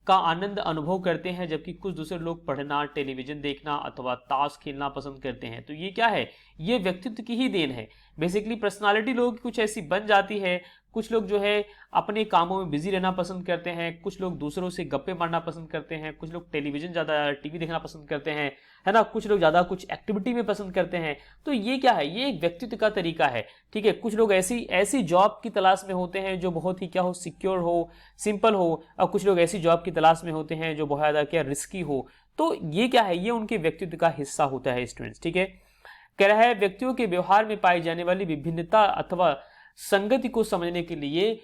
का आनंद अनुभव करते हैं जबकि कुछ दूसरे लोग पढ़ना, टेलीविजन देखना अथवा ताश खेलना पसंद करते हैं। तो ये क्या है, ये व्यक्तित्व की ही देन है। बेसिकली पर्सनालिटी लोगों की कुछ ऐसी बन जाती है। कुछ लोग जो है अपने कामों में बिजी रहना पसंद करते हैं, कुछ लोग दूसरों से गप्पे मारना पसंद करते हैं, कुछ लोग टेलीविजन ज्यादा टीवी देखना पसंद करते हैं, है ना, कुछ लोग ज्यादा कुछ एक्टिविटी में पसंद करते हैं। तो ये क्या है, ये एक व्यक्तित्व का तरीका है, ठीक है। कुछ लोग ऐसी जॉब की तलाश में होते हैं जो बहुत ही क्या हो, सिक्योर हो, सिंपल हो, और कुछ लोग ऐसी जॉब की तलाश में होते हैं जो बहुत ज्यादा क्या रिस्की हो। तो ये क्या है, ये उनके व्यक्तित्व का हिस्सा होता है स्टूडेंट्स, ठीक है। कह रहा है व्यक्तियों के व्यवहार में पाई जाने वाली विभिन्नता अथवा संगति को समझने के लिए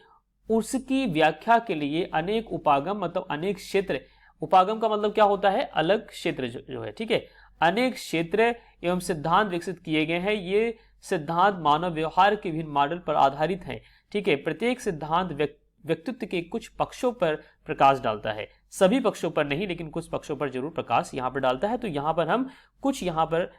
उसकी व्याख्या के लिए अनेक उपागम मतलब अनेक क्षेत्र, उपागम का मतलब क्या होता है, अलग क्षेत्र जो है, ठीक है, अनेक क्षेत्र एवं सिद्धांत विकसित किए गए हैं। ये सिद्धांत मानव व्यवहार के विभिन्न मॉडल पर आधारित हैं, ठीक है। प्रत्येक सिद्धांत व्यक्तित्व के कुछ पक्षों पर प्रकाश डालता है, सभी पक्षों पर नहीं लेकिन कुछ पक्षों पर जरूर प्रकाश यहाँ पर डालता है। तो यहाँ पर हम कुछ यहाँ पर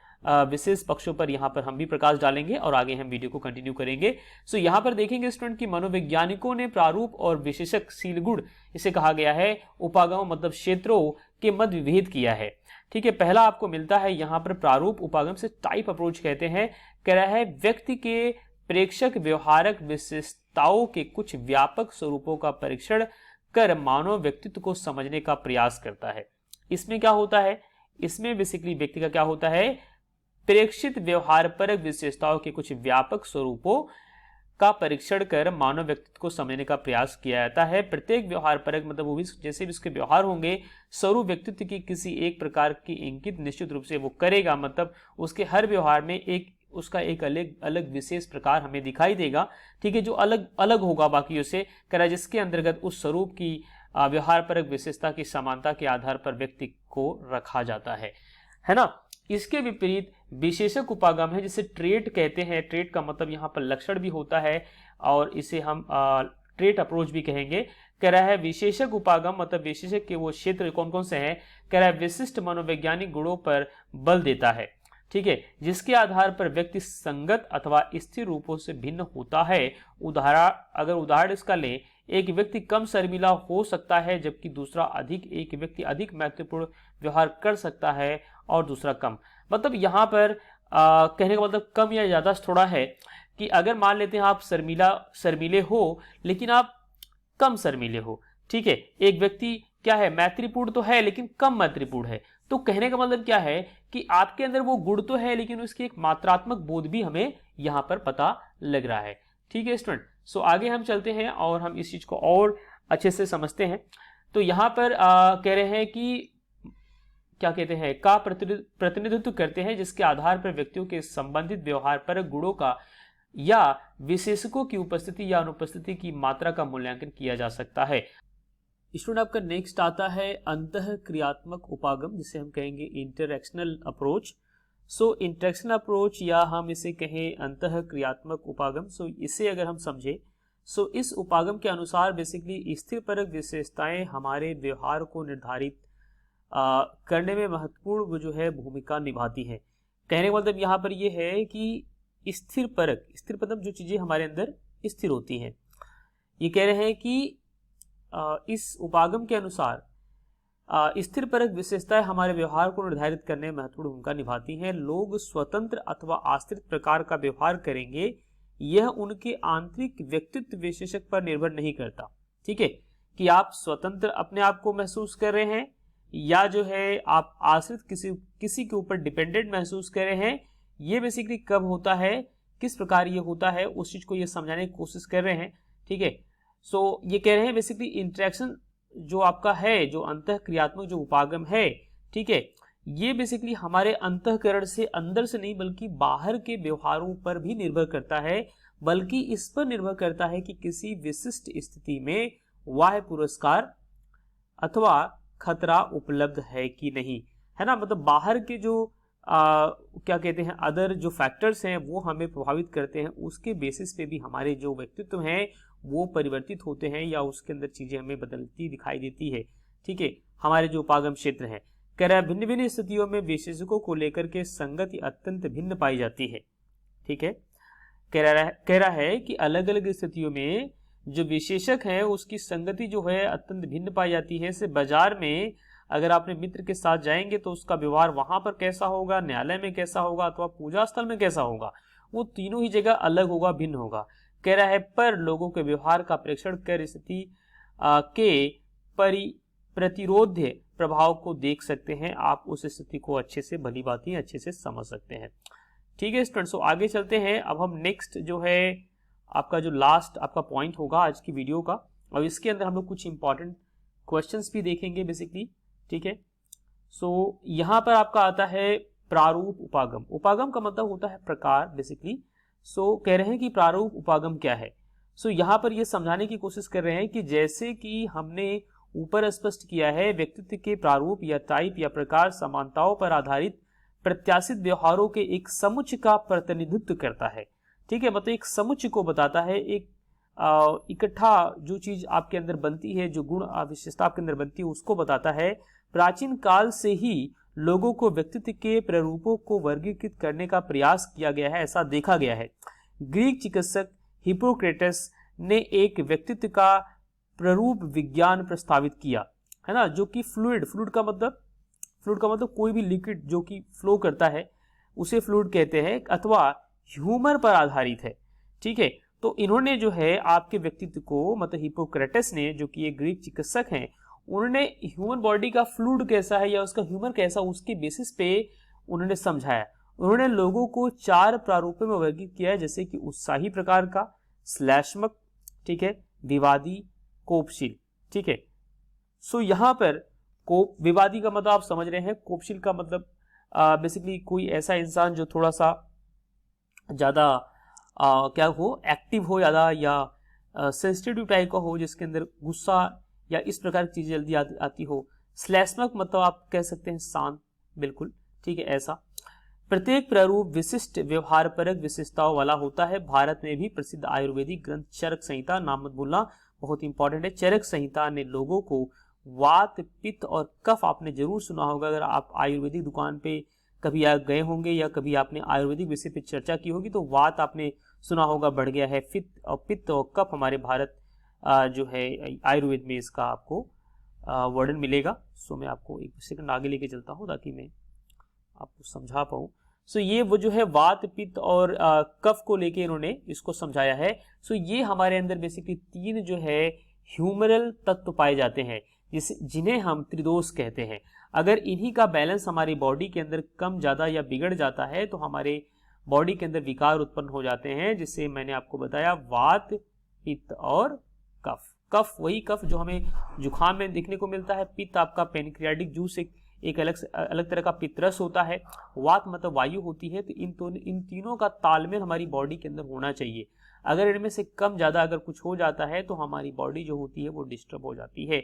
विशेष पक्षों पर यहाँ पर हम भी प्रकाश डालेंगे और आगे हम वीडियो को कंटिन्यू करेंगे। सो यहाँ पर देखेंगे स्टूडेंट की मनोवैज्ञानिकों ने प्रारूप और विशेषकशील गुण, इसे कहा गया है उपागम मतलब क्षेत्रों के मध्य विभेद किया है, ठीक है। पहला आपको मिलता है यहाँ पर प्रारूप उपागम से टाइप अप्रोच कहते हैं। कह रहा है व्यक्ति के प्रेक्षक व्यवहारक विशेषताओं के कुछ व्यापक स्वरूपों का परीक्षण कर मानव व्यक्तित्व को समझने का प्रयास करता है। इसमें क्या होता है, इसमें बेसिकली व्यक्ति का क्या होता है, प्रेक्षित व्यवहारपरक विशेषताओं के कुछ व्यापक स्वरूपों का परीक्षण कर मानव व्यक्तित्व को समझने का प्रयास किया जाता है। प्रत्येक व्यवहारपरक मतलब वो भी जैसे भी उसके व्यवहार होंगे स्वरूप व्यक्तित्व की किसी एक प्रकार की इंगित निश्चित रूप से वो करेगा, मतलब उसके हर व्यवहार में एक उसका एक अलग अलग विशेष प्रकार हमें दिखाई देगा, ठीक है, जो अलग अलग होगा बाकियों से, करा जिसके अंतर्गत उस स्वरूप की व्यवहारपरक विशेषता की समानता के आधार पर व्यक्ति को रखा जाता है ना। इसके विपरीत विशेषक उपागम है जिसे ट्रेट कहते हैं। ट्रेट का मतलब यहाँ पर लक्षण भी होता है और इसे हम ट्रेट अप्रोच भी कहेंगे। कह रहा है विशेषक उपागम मतलब विशेषक के वो क्षेत्र कौन कौन से हैं, कह रहा है विशिष्ट मनोवैज्ञानिक गुणों पर बल देता है, ठीक है, जिसके आधार पर व्यक्ति संगत अथवा स्थिर रूपों से भिन्न होता है। उदाहरण इसका लें, एक व्यक्ति कम शर्मिला हो सकता है जबकि दूसरा एक व्यक्ति अधिक महत्वपूर्ण व्यवहार कर सकता है और दूसरा कम। मतलब यहाँ पर कहने का मतलब कम या ज्यादा थोड़ा है कि अगर मान लेते हैं आप शर्मीले हो लेकिन आप कम शर्मीले हो, ठीक है, एक व्यक्ति क्या है मैत्रीपूर्ण तो है लेकिन कम मैत्रीपूर्ण है, तो कहने का मतलब क्या है कि आपके अंदर वो गुण तो है लेकिन उसकी एक मात्रात्मक बोध भी हमें यहाँ पर पता लग रहा है, ठीक है स्टूडेंट। सो आगे हम चलते हैं और हम इस चीज को और अच्छे से समझते हैं। तो यहाँ पर कह रहे हैं कि क्या कहते हैं का प्रतिनिधित्व करते हैं जिसके आधार पर व्यक्तियों के संबंधित व्यवहार पर गुणों का या विशेषकों की उपस्थिति या अनुपस्थिति की मात्रा का मूल्यांकन किया जा सकता है। स्टूडेंट आपका नेक्स्ट आता है अंतःक्रियात्मक उपागम जिसे हम कहेंगे इंटरैक्शनल अप्रोच। सो इंटरैक्शनल अप्रोच या हम इसे कहें अंतःक्रियात्मक उपागम। सो इसे अगर हम समझे सो इस उपागम के अनुसार बेसिकली स्थिर परक विशेषताएं हमारे व्यवहार को निर्धारित करने में महत्वपूर्ण जो है भूमिका निभाती है। कहने का मतलब यहाँ पर ये है कि स्थिर मतलब जो चीजें हमारे अंदर स्थिर होती हैं, ये कह रहे हैं कि इस उपागम के अनुसार स्थिर परक विशेषताएं हमारे व्यवहार को निर्धारित करने में महत्वपूर्ण भूमिका निभाती हैं। लोग स्वतंत्र अथवा आश्रित प्रकार का व्यवहार करेंगे, यह उनके आंतरिक व्यक्तित्व विशेषक पर निर्भर नहीं करता, ठीक है, कि आप स्वतंत्र अपने आप को महसूस कर रहे हैं या जो है आप आश्रित किसी के ऊपर डिपेंडेंट महसूस कर रहे हैं। ये बेसिकली कब होता है, किस प्रकार ये होता है, उस चीज को ये समझाने की कोशिश कर रहे हैं, ठीक है। सो ये कह रहे हैं बेसिकली इंटरेक्शन जो आपका है, जो अंतःक्रियात्मक जो उपागम है, ठीक है, ये बेसिकली हमारे अंतःकरण से अंदर से नहीं बल्कि बाहर के व्यवहारों पर भी निर्भर करता है, बल्कि इस पर निर्भर करता है कि किसी विशिष्ट स्थिति में बाह्य पुरस्कार अथवा खतरा उपलब्ध है कि नहीं, है ना। मतलब बाहर के जो क्या कहते हैं अदर जो फैक्टर्स हैं वो हमें प्रभावित करते हैं, उसके बेसिस पे भी हमारे जो व्यक्तित्व हैं वो परिवर्तित होते हैं या उसके अंदर चीजें हमें बदलती दिखाई देती है, ठीक है। हमारे जो उपागम क्षेत्र है, कह रहा है भिन्न भिन्न स्थितियों में विशेषकों को लेकर के संगति अत्यंत भिन्न पाई जाती है, ठीक है। कह रहा है कि अलग अलग स्थितियों में जो विशेषक है उसकी संगति जो है अत्यंत भिन्न पाई जाती है। से बाजार में अगर अपने मित्र के साथ जाएंगे तो उसका व्यवहार वहां पर कैसा होगा, न्यायालय में कैसा होगा अथवा पूजा स्थल में कैसा होगा, वो तीनों ही जगह अलग होगा, भिन्न होगा। कह रहा है पर लोगों के व्यवहार का प्रेक्षण कर स्थिति के प्रतिरोध्य प्रभाव को देख सकते हैं, आप उस स्थिति को अच्छे से भली भांति अच्छे से समझ सकते हैं, ठीक है स्टूडेंट्स। आगे चलते हैं। अब हम नेक्स्ट जो है आपका जो लास्ट आपका पॉइंट होगा आज की वीडियो का, और इसके अंदर हम लोग कुछ इंपॉर्टेंट क्वेश्चंस भी देखेंगे बेसिकली, ठीक है। सो यहाँ पर आपका आता है प्रारूप उपागम। उपागम का मतलब होता है प्रकार बेसिकली। सो कह रहे हैं कि प्रारूप उपागम क्या है। सो यहाँ पर ये समझाने की कोशिश कर रहे हैं कि जैसे कि हमने ऊपर स्पष्ट किया है, व्यक्तित्व के प्रारूप या टाइप या प्रकार समानताओं पर आधारित प्रत्याशित व्यवहारों के एक समुच्चय का प्रतिनिधित्व करता है। ठीक है, मतलब एक समुच्चय को बताता है, एक इकट्ठा जो चीज आपके अंदर बनती है, जो गुण विशेषता आपके अंदर बनती है, उसको बताता है। प्राचीन काल से ही लोगों को व्यक्तित्व के प्रारूपों को वर्गीकृत करने का प्रयास किया गया है, ऐसा देखा गया है। ग्रीक चिकित्सक हिप्पोक्रेटस ने एक व्यक्तित्व का प्रारूप विज्ञान प्रस्तावित किया, है ना, जो कि फ्लूइड का मतलब कोई भी लिक्विड जो कि फ्लो करता है उसे फ्लूइड कहते हैं, अथवा ह्यूमर पर आधारित है। ठीक है, तो इन्होंने जो है आपके व्यक्तित्व को, मतलब हिप्पोक्रेटस ने, जो कि एक ग्रीक चिकित्सक हैं, उन्होंने ह्यूमन बॉडी का फ्लूइड कैसा है या उसका ह्यूमर कैसा, उसके बेसिस पे उन्होंने समझाया। उन्होंने लोगों को 4 प्रारूपों में वर्गीकृत किया है, जैसे कि उत्साही प्रकार का, श्लेष्मक, ठीक है, विवादी, कोपशील। ठीक है, सो यहां पर कोप, विवादी का मतलब आप समझ रहे हैं, कोपशील का मतलब बेसिकली कोई ऐसा इंसान जो थोड़ा सा ज्यादा क्या हो, एक्टिव हो ज्यादा, या सेंसिटिव टाइप का हो, जिसके अंदर गुस्सा या इस प्रकार की चीजें जल्दी आती हो। श्लेष्मक मतलब आप कह सकते हैं शांत, बिल्कुल, ठीक है, ऐसा। प्रत्येक प्रारूप विशिष्ट व्यवहारपरक विशेषताओं वाला होता है। भारत में भी प्रसिद्ध आयुर्वेदिक ग्रंथ चरक संहिता, नाम मत भूलना, बहुत इंपॉर्टेंट है। चरक संहिता ने लोगों को वात, पित्त और कफ, आपने जरूर सुना होगा अगर आप आयुर्वेदिक दुकान पे कभी आप गए होंगे या कभी आपने आयुर्वेदिक विषय पे चर्चा की होगी, तो वात आपने सुना होगा बढ़ गया है, पित्त और कफ हमारे भारत जो है आयुर्वेद में इसका आपको वर्णन मिलेगा। सो मैं आपको एक सेकंड आगे लेके चलता हूँ ताकि मैं आपको समझा पाऊँ। सो ये वो जो है वात, पित्त और कफ को लेके इन्होंने इसको समझाया है। सो ये हमारे अंदर बेसिकली 3 जो है ह्यूमरल तत्व पाए जाते हैं, जिन्हें हम त्रिदोष कहते हैं। अगर इन्हीं का बैलेंस हमारी बॉडी के अंदर कम ज्यादा या बिगड़ जाता है तो हमारे बॉडी के अंदर विकार उत्पन्न हो जाते हैं, जिससे मैंने आपको बताया वात, पित्त और कफ। कफ वही कफ जो हमें जुखाम में देखने को मिलता है। पित्त आपका पेनक्रियाटिक जूस एक अलग तरह का पित्तरस होता है। वात मतलब वायु होती है। तो इन तीनों का तालमेल हमारी बॉडी के अंदर होना चाहिए। अगर इनमें से कम ज्यादा अगर कुछ हो जाता है तो हमारी बॉडी जो होती है वो डिस्टर्ब हो जाती है।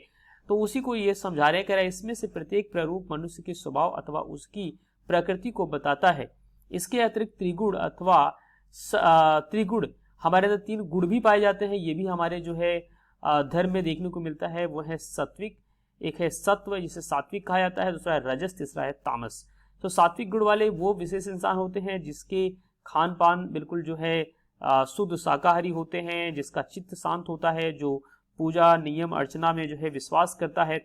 तो उसी को ये समझा रहे, कह रहा है इसमें से प्रत्येक प्रारूप मनुष्य के स्वभाव अथवा उसकी प्रकृति को बताता है। इसके अतिरिक्त त्रिगुण अथवा त्रिगुण, हमारे अंदर 3 गुण भी पाए जाते हैं। ये भी हमारे जो है धर्म में देखने को मिलता है। वो है सात्विक, एक है सत्व जिसे सात्विक कहा जाता है, दूसरा है रजस, तीसरा है तामस। तो सात्विक गुण वाले वो विशेष इंसान होते हैं जिसके खान पान बिल्कुल जो है शुद्ध शाकाहारी होते हैं, जिसका चित्त शांत होता है, जो पूजा नियम अर्चना में जो है विश्वास करता है।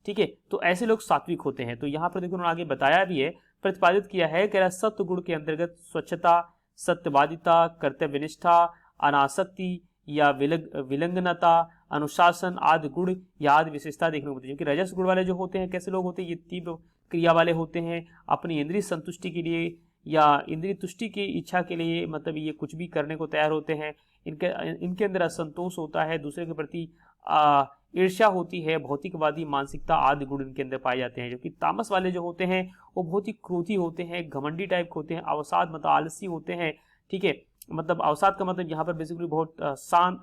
ठीक है, तो ऐसे लोग सात्विक होते हैं। तो यहाँ पर देखो उन्होंने आगे बताया भी है, प्रतिपादित किया है, कह रहा सत्व गुण के अंतर्गत स्वच्छता, सत्यवादिता, कर्तव्यनिष्ठा, अनासक्ति या विलंगनता, अनुशासन आदि गुण या आदि विशेषता देखने को मिलती है। क्योंकि रजस गुण वाले जो होते हैं कैसे लोग होते हैं, ये तीव्र क्रिया वाले होते हैं, अपनी इंद्रिय संतुष्टि के लिए या इंद्रिय तुष्टि की इच्छा के लिए, मतलब ये कुछ भी करने को तैयार होते हैं। इनके अंदर असंतोष होता है, दूसरे के प्रति ईर्ष्या होती है, भौतिकवादी मानसिकता आदि गुण इनके अंदर पाए जाते हैं। जो कि तामस वाले जो होते हैं वो बहुत ही क्रोधी होते हैं, घमंडी टाइप के होते हैं, अवसाद मतलब आलसी होते हैं। ठीक है, मतलब अवसाद का मतलब यहाँ पर बेसिकली बहुत शांत,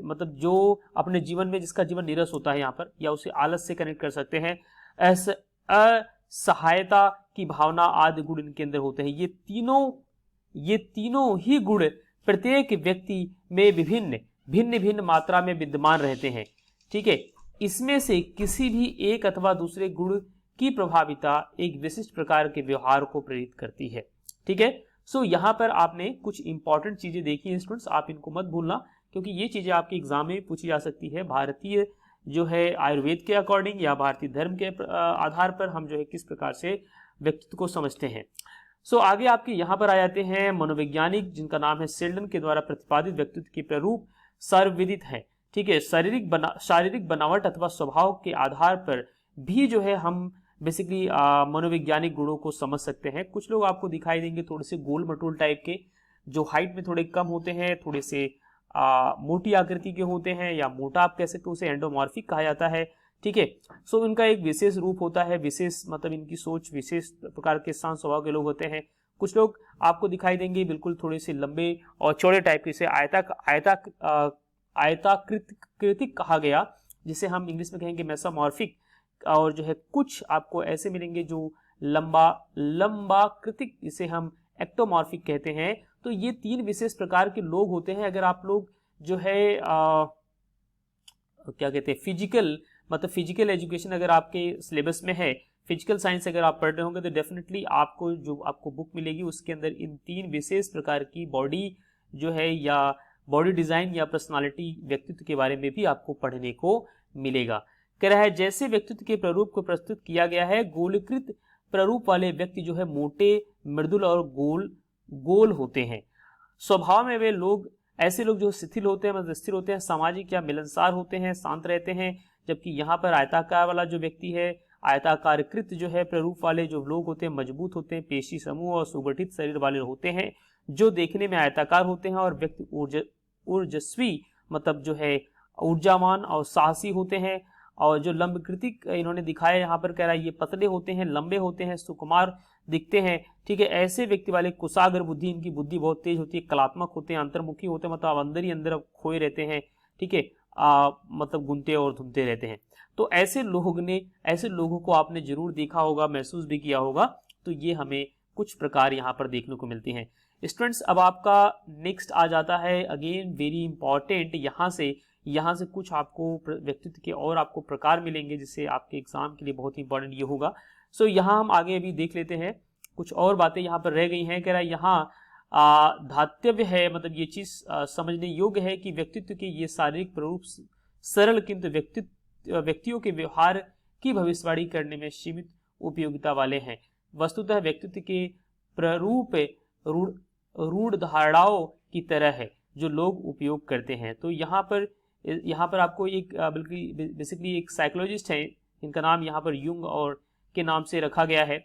मतलब जो अपने जीवन में जिसका जीवन नीरस होता है यहाँ पर, या उसे आलस से कनेक्ट कर सकते हैं। असहायता की भावना आदि गुण इनके अंदर होते हैं। ये तीनों ही गुण प्रत्येक व्यक्ति में भिन्न भिन्न मात्रा में विद्यमान रहते हैं। ठीक है, इसमें से किसी भी एक अथवा दूसरे गुण की प्रभाविता एक विशिष्ट प्रकार के व्यवहार को प्रेरित करती है। ठीक है, सो यहाँ पर आपने कुछ इंपॉर्टेंट चीजें देखी हैं स्टूडेंट्स, आप इनको मत भूलना, क्योंकि ये चीजें आपके एग्जाम में पूछी जा सकती है। भारतीय जो है आयुर्वेद के अकॉर्डिंग या भारतीय धर्म के आधार पर हम जो है किस प्रकार से व्यक्तित्व को समझते हैं। सो आगे आपके यहाँ पर आ जाते हैं मनोवैज्ञानिक, जिनका नाम है सेल्डन, के द्वारा प्रतिपादित व्यक्तित्व के प्रारूप सर्वविदित है। ठीक है, शारीरिक बनावट अथवा स्वभाव के आधार पर भी जो है हम बेसिकली मनोवैज्ञानिक गुणों को समझ सकते हैं। कुछ लोग आपको दिखाई देंगे थोड़े से गोल मटोल टाइप के, जो हाइट में थोड़े कम होते हैं, थोड़े से मोटी आकृति के होते हैं, या मोटा आप कह सकते हो, उसे एंडोमॉर्फिक कहा जाता है। ठीक है। सो इनका एक विशेष रूप होता है, विशेष मतलब इनकी सोच विशेष प्रकार के शांत स्वभाव के लोग होते हैं। कुछ लोग आपको दिखाई देंगे बिल्कुल थोड़े से लंबे और चौड़े टाइप के, आयताकृतिक कहा गया, जिसे हम इंग्लिश में कहेंगे मेसोमॉर्फिक। और जो है कुछ आपको ऐसे मिलेंगे जो लंबाकृतिक, जिसे हम एक्टोमॉर्फिक कहते हैं। तो ये 3 विशेष प्रकार के लोग होते हैं। अगर आप लोग जो है क्या कहते हैं फिजिकल एजुकेशन अगर आपके सिलेबस में है, फिजिकल साइंस अगर आप पढ़ रहे होंगे, तो डेफिनेटली आपको बुक मिलेगी, उसके अंदर इन 3 विशेष प्रकार की बॉडी जो है या बॉडी डिजाइन या पर्सनालिटी व्यक्तित्व के बारे में भी आपको पढ़ने को मिलेगा। कह रहा है जैसे व्यक्तित्व के प्रारूप को प्रस्तुत किया गया है, गोलीकृत प्रारूप वाले व्यक्ति जो है मोटे, मृदुल और गोल होते हैं। स्वभाव में वे लोग ऐसे लोग जो शिथिल होते हैं, मतलब स्थिर होते हैं, सामाजिक या मिलनसार होते हैं, शांत रहते हैं। जबकि यहाँ पर आयताकार वाला जो व्यक्ति है, आयताकारकृत जो है प्रारूप वाले जो लोग होते हैं, मजबूत होते हैं, पेशी समूह और सुगठित शरीर वाले होते हैं, जो देखने में आयताकार होते हैं। और व्यक्ति ऊर्जस्वी मतलब जो है ऊर्जावान और साहसी होते हैं। और जो लंबकृतिक इन्होंने दिखाया यहाँ पर, कह रहा है ये पतले होते हैं, लंबे होते हैं, सुकुमार दिखते हैं। ठीक है, ऐसे व्यक्ति वाले कुशाग्र बुद्धि, इनकी बुद्धि बहुत तेज होती है, कलात्मक होते हैं, अंतर्मुखी होते हैं, मतलब अंदर ही अंदर खोए रहते हैं। ठीक है, मतलब घूमते और घूमते रहते हैं। तो ऐसे लोगों को आपने जरूर देखा होगा, महसूस भी किया होगा। तो ये हमें कुछ प्रकार यहाँ पर देखने को मिलती हैं। स्टूडेंट्स, अब आपका नेक्स्ट आ जाता है, अगेन वेरी इंपॉर्टेंट, यहाँ से कुछ आपको व्यक्तित्व के और आपको प्रकार मिलेंगे, जिससे आपके एग्जाम के लिए बहुत ही इंपॉर्टेंट ये होगा। सो यहाँ हम आगे अभी देख लेते हैं, कुछ और बातें यहाँ पर रह गई हैं। कह रहा है यहाँ धातव्य है, मतलब ये चीज समझने योग्य है कि व्यक्तित्व के ये शारीरिक प्रारूप सरल किंतु व्यक्तियों के व्यवहार की भविष्यवाणी करने में सीमित उपयोगिता वाले हैं। वस्तुतः व्यक्तित्व के प्रारूप रूढ़ धारणाओं की तरह है जो लोग उपयोग करते हैं। तो यहाँ पर आपको एक बिल्कुल बेसिकली एक साइकोलॉजिस्ट है, इनका नाम यहाँ पर युंग और के नाम से रखा गया है।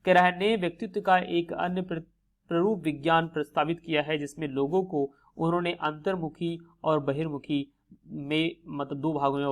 कह रहा है ने व्यक्तित्व का एक अन्य प्रारूप विज्ञान प्रस्तावित किया है, जिसमें लोगों को उन्होंने अंतर्मुखी और बहिर्मुखी में मतलब 2 भागों में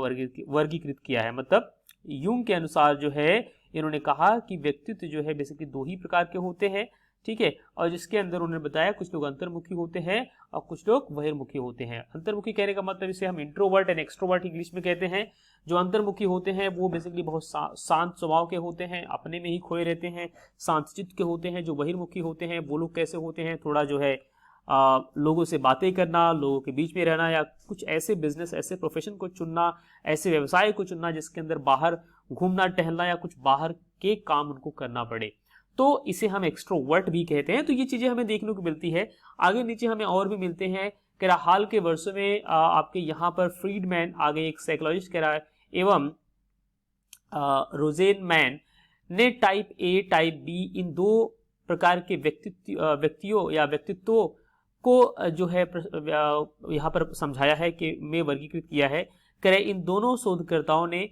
वर्गीकृत किया है। मतलब युंग के अनुसार जो है इन्होंने कहा कि व्यक्तित्व जो है बेसिकली 2 ही प्रकार के होते हैं। ठीक है, और जिसके अंदर उन्होंने बताया कुछ लोग अंतर्मुखी होते हैं और कुछ लोग बहिर्मुखी होते हैं। अंतर्मुखी कहने का मतलब इसे हम इंट्रोवर्ट एंड एक्सट्रोवर्ट इंग्लिश में कहते हैं। जो अंतर्मुखी होते हैं वो बेसिकली बहुत शांत स्वभाव के होते हैं, अपने में ही खोए रहते हैं, शांतचित्त के होते हैं। जो बहिर्मुखी होते हैं वो लोग कैसे होते हैं, थोड़ा जो है लोगों से बातें करना, लोगों के बीच में रहना, या कुछ ऐसे बिजनेस, ऐसे प्रोफेशन को चुनना, ऐसे व्यवसाय को चुनना जिसके अंदर बाहर घूमना टहलना या कुछ बाहर के काम उनको करना पड़े, तो इसे हम एक्सट्रोवर्ट भी कहते हैं। तो ये चीजें हमें देखने को मिलती है। आगे नीचे हमें और भी मिलते हैं। कह रहा हाल के वर्षों में आपके यहाँ पर फ्रीडमैन आगे एक साइकोलॉजिस्ट कह रहा है एवं रोजेनमैन ने type A type be in 2 प्रकार के व्यक्तियों या व्यक्तित्वों को जो है यहाँ पर समझाया है कि में वर्गीकृत किया है। कह रहे इन दोनों शोधकर्ताओं ने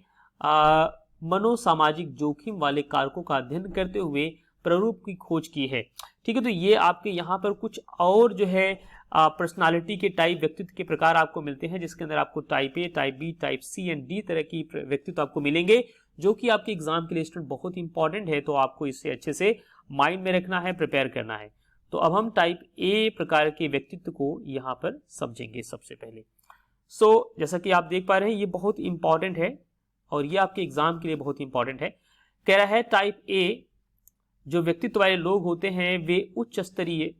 मनोसामाजिक जोखिम वाले कारकों का अध्ययन करते हुए प्रारूप की खोज की है। ठीक है, तो ये आपके यहाँ पर कुछ और जो है पर्सनालिटी के टाइप, व्यक्तित्व के प्रकार आपको मिलते हैं, जिसके अंदर आपको type A, type B, type C and D तरह की व्यक्तित्व आपको मिलेंगे, जो कि आपके एग्जाम के लिए स्टूडेंट बहुत इंपॉर्टेंट है। तो आपको इसे अच्छे से माइंड में रखना है, प्रिपेयर करना है। तो अब हम टाइप ए प्रकार के व्यक्तित्व को यहाँ पर समझेंगे सबसे पहले। सो जैसा कि आप देख पा रहे हैं ये बहुत इंपॉर्टेंट है और ये आपके एग्जाम के लिए बहुत इंपॉर्टेंट है। कह रहा है टाइप ए जो व्यक्तित्व वाले लोग होते हैं वे उच्च स्तरीय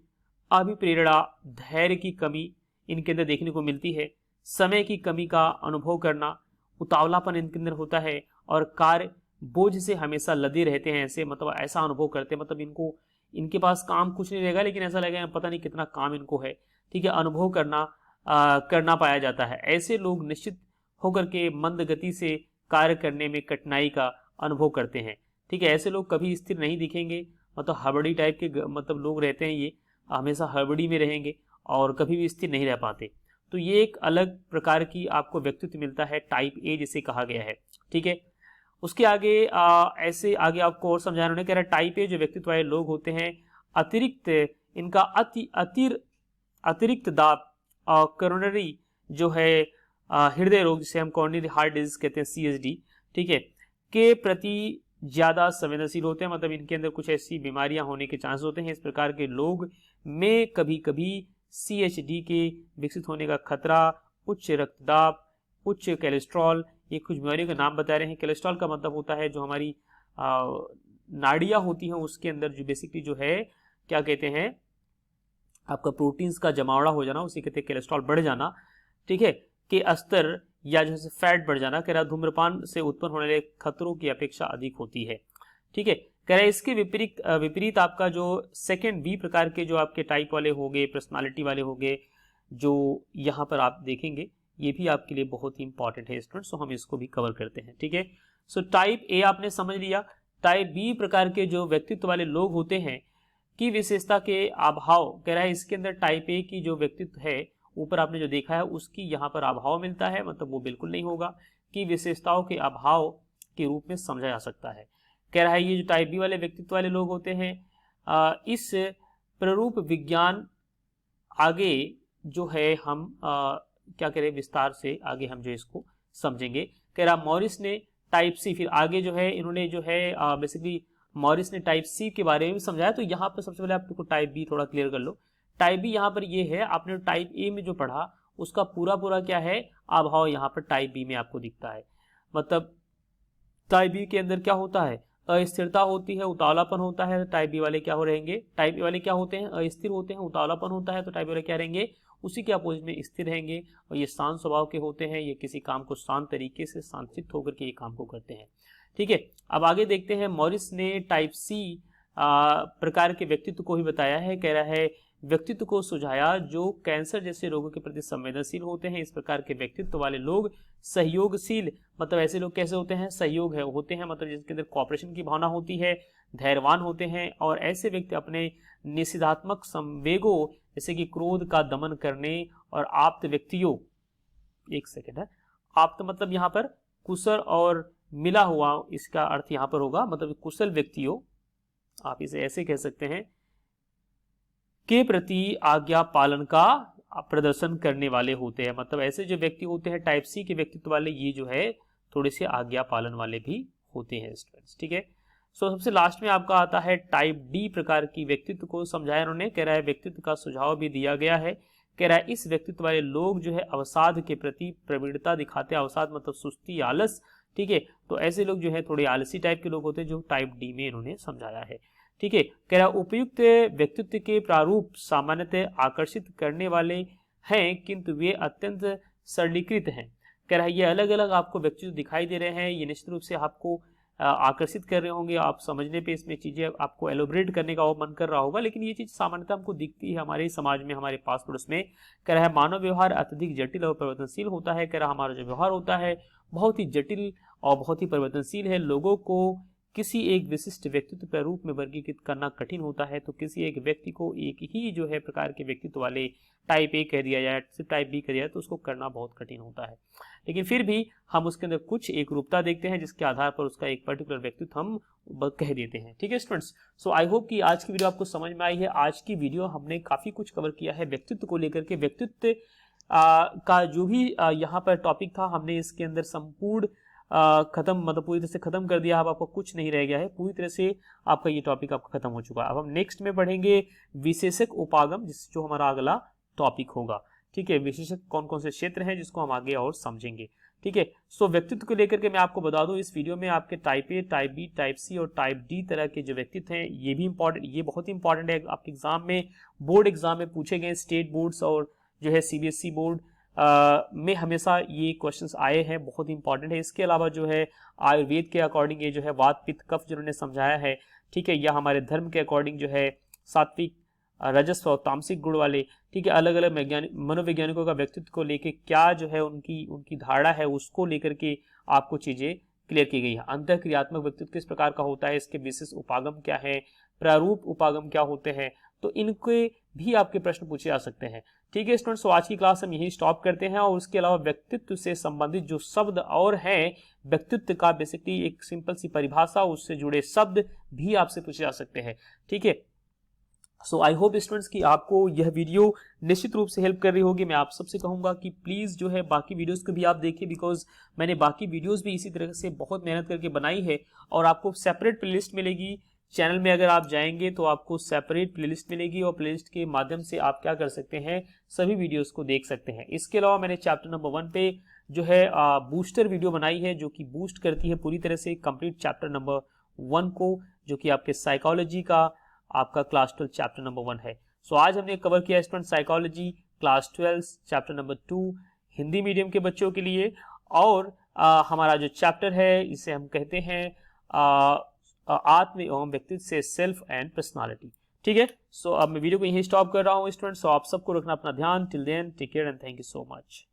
अभिप्रेरणा, धैर्य की कमी इनके अंदर देखने को मिलती है, समय की कमी का अनुभव करना, उतावलापन इनके अंदर होता है और कार्य बोझ से हमेशा लदे रहते हैं। ऐसे मतलब ऐसा अनुभव करते हैं, मतलब इनके पास काम कुछ नहीं रहेगा लेकिन ऐसा लगेगा पता नहीं कितना काम इनको है। ठीक है, अनुभव करना पाया जाता है। ऐसे लोग निश्चित होकर के मंद गति से कार्य करने में कठिनाई का अनुभव करते हैं। ठीक है, ऐसे लोग कभी स्थिर नहीं दिखेंगे, मतलब हड़बड़ी टाइप के मतलब लोग रहते हैं, ये हमेशा हड़बड़ी में रहेंगे और कभी भी स्थिर नहीं रह पाते। तो ये एक अलग प्रकार की आपको व्यक्तित्व मिलता है, टाइप ए जिसे कहा गया है। ठीक है, उसके आगे ऐसे आगे आपको और समझाना उन्होंने कह रहा है टाइप ए जो व्यक्तित्व वाले लोग होते हैं इनका अतिरिक्त दाब करोनरी जो है हृदय रोग जिसे हम कॉर्नरी हार्ट डिजीज कहते हैं, CHD, ठीक है, के प्रति ज्यादा संवेदनशील होते हैं, मतलब इनके अंदर कुछ ऐसी बीमारियां होने के चांस होते हैं। इस प्रकार के लोग में कभी कभी CHD के विकसित होने का खतरा, उच्च रक्तदाब, उच्च कोलेस्ट्रॉल, ये कुछ बीमारियों का नाम बता रहे हैं। कोलेस्ट्रॉल का मतलब होता है जो हमारी नाड़ियां होती हैं उसके अंदर जो बेसिकली जो है क्या कहते हैं, आपका प्रोटीन्स का जमावड़ा हो जाना, उसी कहते हैं कोलेस्ट्रॉल बढ़ जाना, ठीक है, के स्तर या जैसे फैट बढ़ जाना, कह रहा धूम्रपान से उत्पन्न होने वाले खतरों की अपेक्षा अधिक होती है। ठीक है, कह रहा इसके विपरीत आपका जो सेकंड बी प्रकार के जो आपके टाइप वाले हो गए, पर्सनालिटी वाले हो गए, जो यहाँ पर आप देखेंगे, ये भी आपके लिए बहुत ही इंपॉर्टेंट है स्टूडेंट्स, तो हम इसको भी कवर करते हैं। ठीक है, सो टाइप ए आपने समझ लिया। टाइप बी प्रकार के जो व्यक्तित्व वाले लोग होते हैं की विशेषता के अभाव, कह रहा है इसके अंदर टाइप ए की जो व्यक्तित्व है, ऊपर आपने जो देखा है उसकी यहाँ पर अभाव मिलता है, मतलब वो बिल्कुल नहीं होगा, कि विशेषताओं के अभाव के रूप में समझा जा सकता है। कह रहा है ये जो टाइप बी वाले व्यक्तित्व वाले लोग होते हैं, इस प्ररूप विज्ञान आगे जो है हम क्या करें, विस्तार से आगे हम जो इसको समझेंगे। कह रहा मॉरिस ने टाइप सी, फिर आगे जो है इन्होंने जो है बेसिकली मॉरिस ने टाइप सी के बारे में समझाया। तो यहाँ पर सबसे पहले आपको टाइप बी थोड़ा क्लियर कर लो। टाइप बी यहाँ पर ये है, आपने टाइप ए में जो पढ़ा उसका पूरा क्या है, अभाव यहाँ पर टाइप बी में आपको दिखता है। मतलब टाइप बी के अंदर क्या होता है, अस्थिरता होती है, उतावलापन होता है। टाइप बी वाले क्या हो रहेंगे, टाइप बी वाले क्या होते हैं, अस्थिर होते हैं, उतावलापन होता है। तो टाइप बी वाले क्या रहेंगे, उसी के अपोजिट में स्थिर रहेंगे, और ये शांत स्वभाव के होते हैं। ये किसी काम को शांत तरीके से शांतचित्त होकर के ये काम को करते हैं। ठीक है, अब आगे देखते हैं। मॉरिस ने टाइप सी प्रकार के व्यक्तित्व को ही बताया है। कह रहा है व्यक्तित्व को सुझाया जो कैंसर जैसे रोगों के प्रति संवेदनशील होते हैं। इस प्रकार के व्यक्तित्व वाले लोग सहयोगशील, मतलब ऐसे लोग कैसे होते हैं, सहयोग है होते हैं, मतलब जिसके अंदर कॉपरेशन की भावना होती है, धैर्यवान होते हैं, और ऐसे व्यक्ति अपने निषेधात्मक संवेगों जैसे कि क्रोध का दमन करने और आप्त व्यक्तियों, एक सेकेंड है, आप्त मतलब यहाँ पर कुशल और मिला हुआ, इसका अर्थ यहाँ पर होगा मतलब कुशल व्यक्तियों, आप इसे ऐसे कह सकते हैं, के प्रति आज्ञा पालन का प्रदर्शन करने वाले होते हैं। मतलब ऐसे जो व्यक्ति होते हैं टाइप सी के व्यक्तित्व वाले, ये जो है थोड़े से आज्ञा पालन वाले भी होते हैं स्टूडेंट्स। ठीक है, सो सबसे लास्ट में आपका आता है टाइप डी प्रकार की व्यक्तित्व को समझाया उन्होंने। कह रहा है व्यक्तित्व का सुझाव भी दिया गया है। कह रहा है इस व्यक्तित्व वाले लोग जो है अवसाद के प्रति प्रवृत्ता दिखाते हैं। अवसाद मतलब सुस्ती, आलस। ठीक है, तो ऐसे लोग जो है थोड़े आलसी टाइप के लोग होते हैं, जो टाइप डी में इन्होंने समझाया है। ठीक है, कह रहा उपयुक्त व्यक्तित्व के प्रारूप सामान्यतः आकर्षित करने वाले हैं, किंतु वे अत्यंत सरलीकृत हैं। कह रहा है ये अलग अलग आपको व्यक्तित्व दिखाई दे रहे हैं, ये निश्चित रूप से आपको आकर्षित कर रहे होंगे, आप समझने पे इसमें चीजें आपको एलोबरेट करने का वो मन कर रहा होगा, लेकिन ये चीज सामान्यतः हमको दिखती है हमारे समाज में, हमारे पास पड़ोस में। कह रहा है मानव व्यवहार अत्यधिक जटिल और परिवर्तनशील होता है। कह रहा हमारा जो व्यवहार होता है बहुत ही जटिल और बहुत ही परिवर्तनशील है। लोगों को किसी एक विशिष्ट व्यक्तित्व के रूप में वर्गीकृत करना कठिन होता है। तो किसी एक व्यक्ति को एक ही जो है प्रकार के व्यक्तित्व वाले टाइप ए कह दिया जाए, सिर्फ टाइप बी कह दिया तो उसको करना बहुत कठिन होता है। लेकिन फिर भी हम उसके अंदर कुछ एक रूपता देखते हैं जिसके आधार पर उसका एक पर्टिकुलर व्यक्तित्व हम कह देते हैं। ठीक है स्टूडेंट्स, सो आई होप कि आज की वीडियो आपको समझ में आई है। आज की वीडियो हमने काफी कुछ कवर किया है व्यक्तित्व को लेकर के। व्यक्तित्व का जो भी यहाँ पर टॉपिक था हमने इसके अंदर संपूर्ण खत्म, मतलब पूरी तरह से खत्म कर दिया। अब आपको कुछ नहीं रह गया है, पूरी तरह से आपका ये टॉपिक आपका खत्म हो चुका है। अब हम नेक्स्ट में पढ़ेंगे विशेषक उपागम, जो हमारा अगला टॉपिक होगा। ठीक है, विशेषक कौन कौन से क्षेत्र हैं जिसको हम आगे और समझेंगे। ठीक है, सो व्यक्तित्व को लेकर के मैं आपको बता दूं, इस वीडियो में आपके type A, type B, type C और टाइप डी तरह के जो व्यक्तित्व हैं ये भी इंपॉर्टेंट, ये बहुत इंपॉर्टेंट है। आपके एग्जाम में, बोर्ड एग्जाम में पूछे गए, स्टेट बोर्ड्स और जो है सीबीएसई बोर्ड में हमेशा ये क्वेश्चंस आए हैं, बहुत इंपॉर्टेंट है। इसके अलावा जो है आयुर्वेद के अकॉर्डिंग ये जो है वात पित्त कफ जिन्होंने समझाया है, ठीक है, या हमारे धर्म के अकॉर्डिंग जो है सात्विक, रजस्व और तामसिक गुण वाले, ठीक है, अलग अलग मनोवैज्ञानिकों का व्यक्तित्व को लेके क्या जो है उनकी धारणा है, उसको लेकर के आपको चीजें क्लियर की गई है। अंतःक्रियात्मक व्यक्तित्व किस प्रकार का होता है, इसके विशेष उपागम क्या है, प्रारूप उपागम क्या होते हैं, तो इनके भी आपके प्रश्न पूछे जा सकते हैं। ठीक है स्टूडेंट्स, तो आज की क्लास हम यही स्टॉप करते हैं। और उसके अलावा व्यक्तित्व से संबंधित जो शब्द और हैं, व्यक्तित्व का बेसिकली एक सिंपल सी परिभाषा, उससे जुड़े शब्द भी आपसे पूछे जा सकते हैं। ठीक है, सो आई होप स्टूडेंट्स कि आपको यह वीडियो निश्चित रूप से हेल्प कर रही होगी। मैं आप सबसे कहूंगा कि प्लीज जो है बाकी वीडियोस को भी आप देखिए, बिकॉज मैंने बाकी वीडियोस भी इसी तरह से बहुत मेहनत करके बनाई है और आपको सेपरेट प्लेलिस्ट मिलेगी। चैनल में अगर आप जाएंगे तो आपको सेपरेट प्लेलिस्ट मिलेगी और प्लेलिस्ट के माध्यम से आप क्या कर सकते हैं, सभी वीडियोस को देख सकते हैं। इसके अलावा मैंने चैप्टर नंबर 1 पे जो है बूस्टर वीडियो बनाई है, जो कि बूस्ट करती है पूरी तरह से कंप्लीट चैप्टर नंबर 1 को, जो कि आपके साइकोलॉजी का आपका क्लास 12 चैप्टर नंबर 1 है। सो आज हमने कवर किया student psychology class 12 chapter number 2 Hindi medium के बच्चों के लिए। और हमारा जो चैप्टर है इसे हम कहते हैं आत्म एवं व्यक्तित्व से सेल्फ एंड पर्सनालिटी। ठीक है, सो अब मैं वीडियो को यहीं स्टॉप कर रहा हूँ स्टूडेंट। सो आप सबको रखना अपना ध्यान। Till then take care and thank you so much.